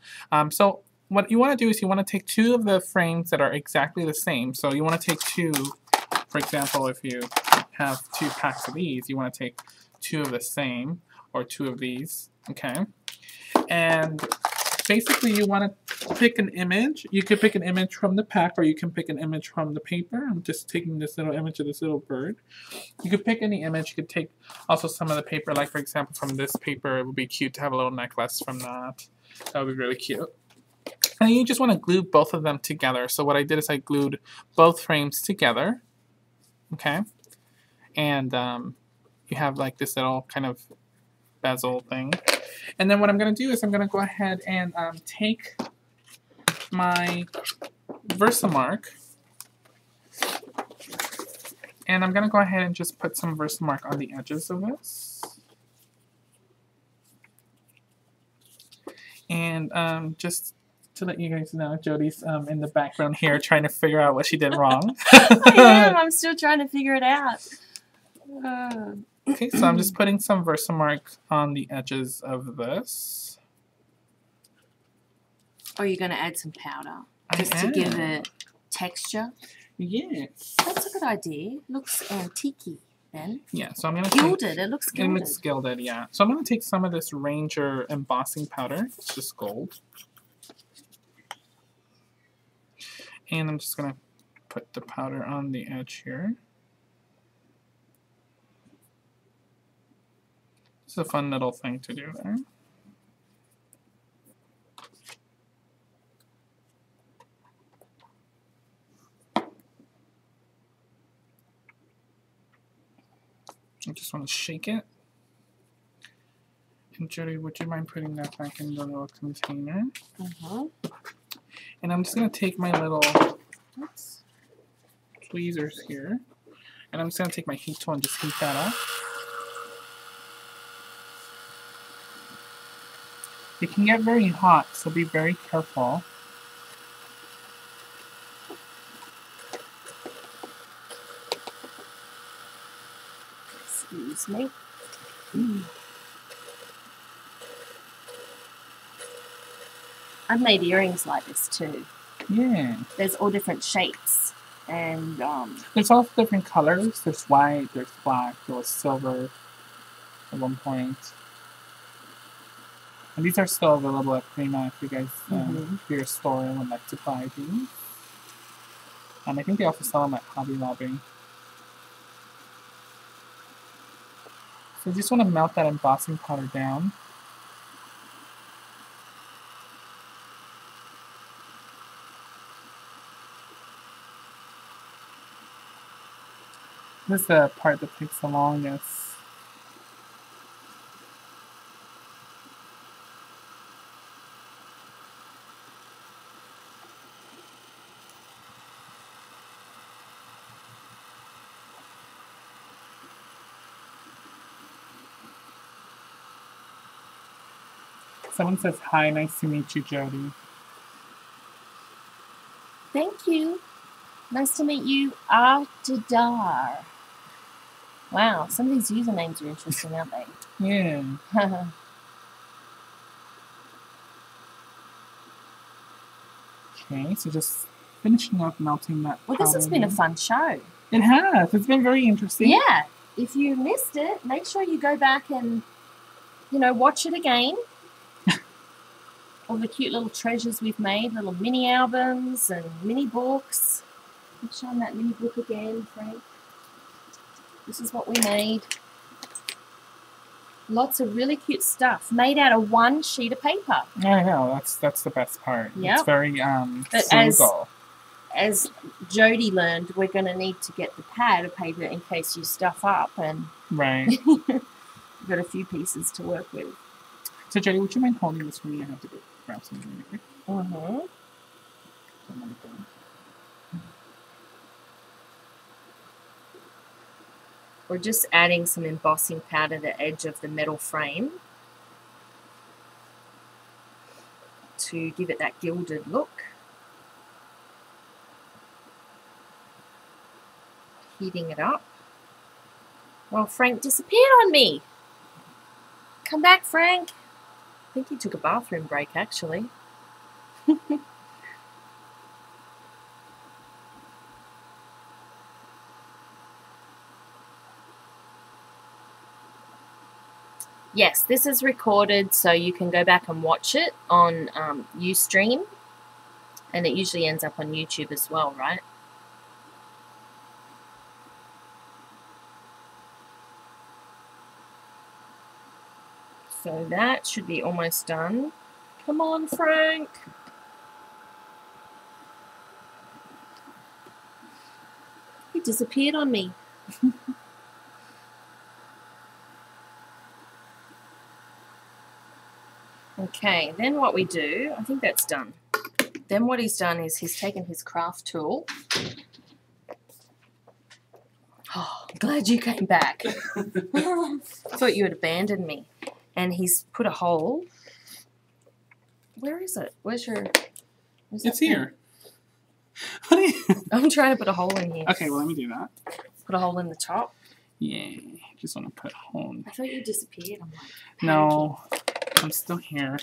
So what you want to do is you want to take two of the frames that are exactly the same. So you want to take two, for example, if you have two packs of these, you want to take two of the same, or two of these, okay? And basically you want to pick an image. You could pick an image from the pack, or you can pick an image from the paper. I'm just taking this little image of this little bird. You could pick any image. You could take also some of the paper, like for example from this paper, it would be cute to have a little necklace from that. That would be really cute. And you just want to glue both of them together. So what I did is I glued both frames together, okay? And you have like this little kind of bezel thing. And then what I'm going to do is I'm going to go ahead and take my Versamark. And I'm going to go ahead and just put some Versamark on the edges of this. And just to let you guys know, Jodie's in the background here trying to figure out what she did wrong. I am. I'm still trying to figure it out. Okay, so I'm just putting some Versamark on the edges of this. Or you're going to add some powder just to give it texture. Yes. That's a good idea. Looks antique-y then. Yeah, so I'm going to gilded. It looks gilded. It looks gilded, yeah. So I'm going to take some of this Ranger embossing powder. It's just gold. And I'm just going to put the powder on the edge here. It's a fun little thing to do there. I just want to shake it. And Jodie, would you mind putting that back in the little container? And I'm just going to take my little tweezers here. And I'm just going to take my heat tool and just heat that up. It can get very hot, so be very careful. Excuse me. I've made earrings like this too. Yeah. There's all different shapes. And there's all different colors. There's white, there's black, there was silver at one point. And these are still available at Prima if you guys to your store and would like to buy these. I think they also sell them at Hobby Lobby. So you just want to melt that embossing powder down. This is the part that takes the longest. Someone says, hi, nice to meet you, Jodie. Thank you. Nice to meet you, Artadar. Wow, some of these usernames are interesting, aren't they? Yeah. Okay, so just finishing up melting that powder. Well, this has been a fun show. It has. It's been very interesting. Yeah. If you missed it, make sure you go back and, watch it again. All the cute little treasures we've made, little mini albums and mini books. I'll show them that mini book again, Frank. This is what we made. Lots of really cute stuff made out of one sheet of paper. I know, that's the best part. Yep. It's very frugal. As Jodie learned, we're going to need to get the pad of paper in case you stuff up, and right. We've got a few pieces to work with. So Jodie, would you mind holding this for me? I have to grab something really quick. We're just adding some embossing powder to the edge of the metal frame to give it that gilded look. Heating it up. Well, Frank disappeared on me. Come back, Frank. I think he took a bathroom break, actually. Yes, this is recorded, so you can go back and watch it on Ustream, and it usually ends up on YouTube as well, right? So that should be almost done. Come on, Frank. He disappeared on me. Okay, then what we do, I think that's done. Then what he's done is he's taken his craft tool. Oh, I'm glad you came back. I thought you had abandoned me. And he's put a hole. Where is it? Where's your... It's here. What are you... I'm trying to put a hole in here. Okay, well, let me do that. Put a hole in the top. Yeah, just want to put a hole in. I thought you disappeared. I'm like, no, I'm still here.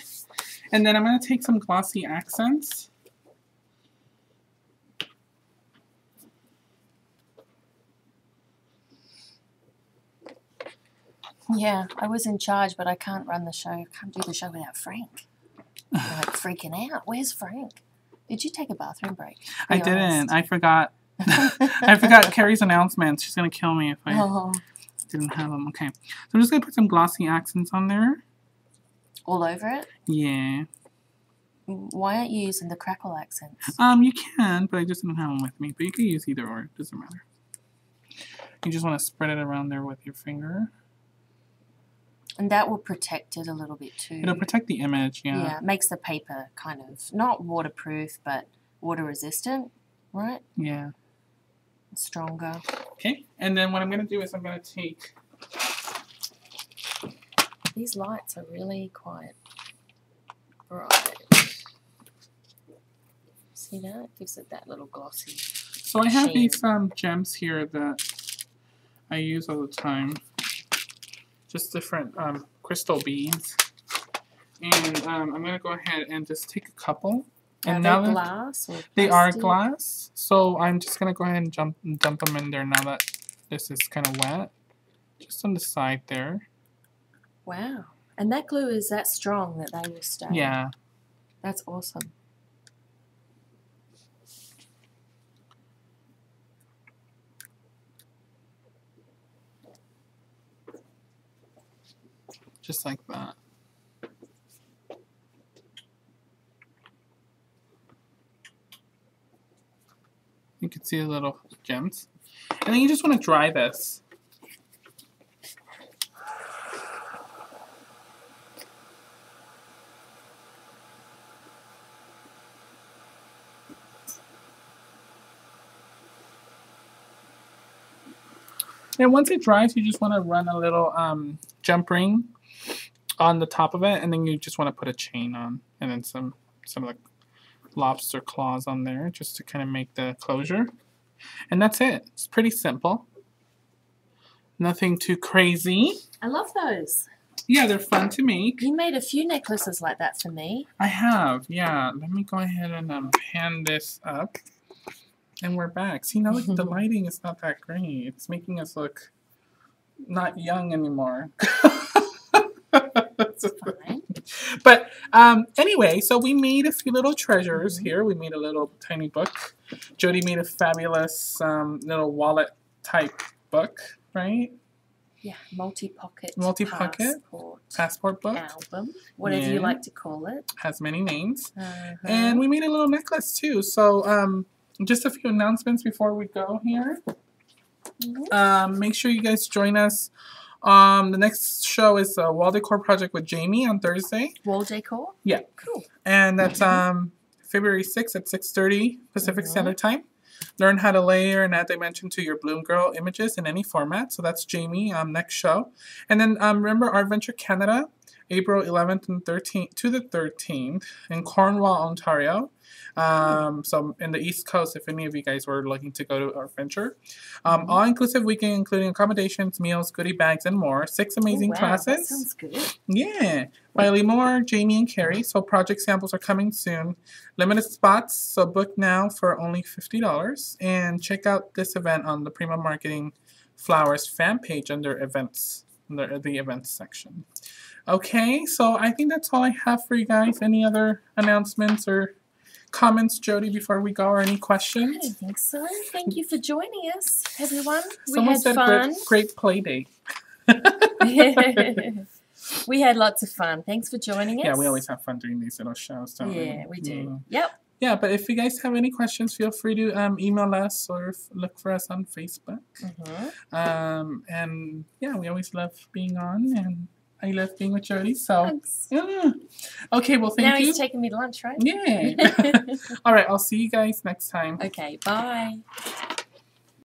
And then I'm going to take some glossy accents. Yeah, I was in charge, but I can't run the show. I can't do the show without Frank. I'm like freaking out. Where's Frank? Did you take a bathroom break? I didn't. I forgot. I forgot Carrie's announcements. She's going to kill me if I didn't have them. Okay. So I'm just going to put some glossy accents on there. All over it? Yeah. Why aren't you using the crackle accents? You can, but I just didn't have them with me. But you can use either or. It doesn't matter. You just want to spread it around there with your finger. And that will protect it a little bit too. It'll protect the image, yeah. Yeah, it makes the paper kind of, not waterproof, but water resistant, right? Yeah. Stronger. Okay, and then what I'm going to do is I'm going to take... These lights are really quite bright. See that? Gives it that little glossy So I have sheen. these gems here that I use all the time. Just different crystal beads. And I'm going to go ahead and just take a couple. And now they glass? Or they are glass. So I'm just going to go ahead and dump them in there now that this is kind of wet. Just on the side there. Wow. And that glue is that strong that they will stay. Yeah. That's awesome. Just like that. You can see the little gems. And then you just want to dry this. And once it dries, you just want to run a little jump ring on the top of it, and then you just want to put a chain on, and then some of the lobster claws on there, just to kind of make the closure. And that's it. It's pretty simple. Nothing too crazy. I love those. Yeah, they're fun to make. You made a few necklaces like that for me. I have, yeah. Let me go ahead and pan this up. And we're back. See, now the lighting is not that great. It's making us look not young anymore. That's fine. But anyway, so we made a few little treasures here. We made a little tiny book. Jodie made a fabulous little wallet type book, right? Yeah, multi-pocket passport book. Album, whatever you like to call it. Has many names. And we made a little necklace too. So just a few announcements before we go here. Make sure you guys join us. The next show is a wall decor project with Jamie on Thursday. Wall decor? Yeah. Cool. And that's February 6th at 6:30 Pacific Standard Time. Learn how to layer and add dimension to your Bloom Girl images in any format. So that's Jamie, next show. And then remember Art Venture Canada, April 11th and 13th to the 13th in Cornwall, Ontario. So in the East Coast, if any of you guys were looking to go to Art Venture. All-inclusive weekend, including accommodations, meals, goodie bags, and more. 6 amazing classes. That sounds good. Yeah. By Moore, Jamie, and Carrie. So project samples are coming soon. Limited spots, so book now for only $50. And check out this event on the Prima Marketing Flowers fan page under events, under the events section. Okay, so I think that's all I have for you guys. Any other announcements or comments, Jodie, before we go, or any questions? I don't think so. Thank you for joining us, everyone. Someone said fun. Great play date. We had lots of fun. Thanks for joining us. Yeah, we always have fun doing these little shows, don't we? Yeah, we do. Yep. Yeah, but if you guys have any questions, feel free to email us or look for us on Facebook. And yeah, we always love being on, and I love being with Jodie. So, Thanks. yeah. Okay, well, thank now you. He's taking me to lunch, right? Yeah. All right, I'll see you guys next time. Okay, bye.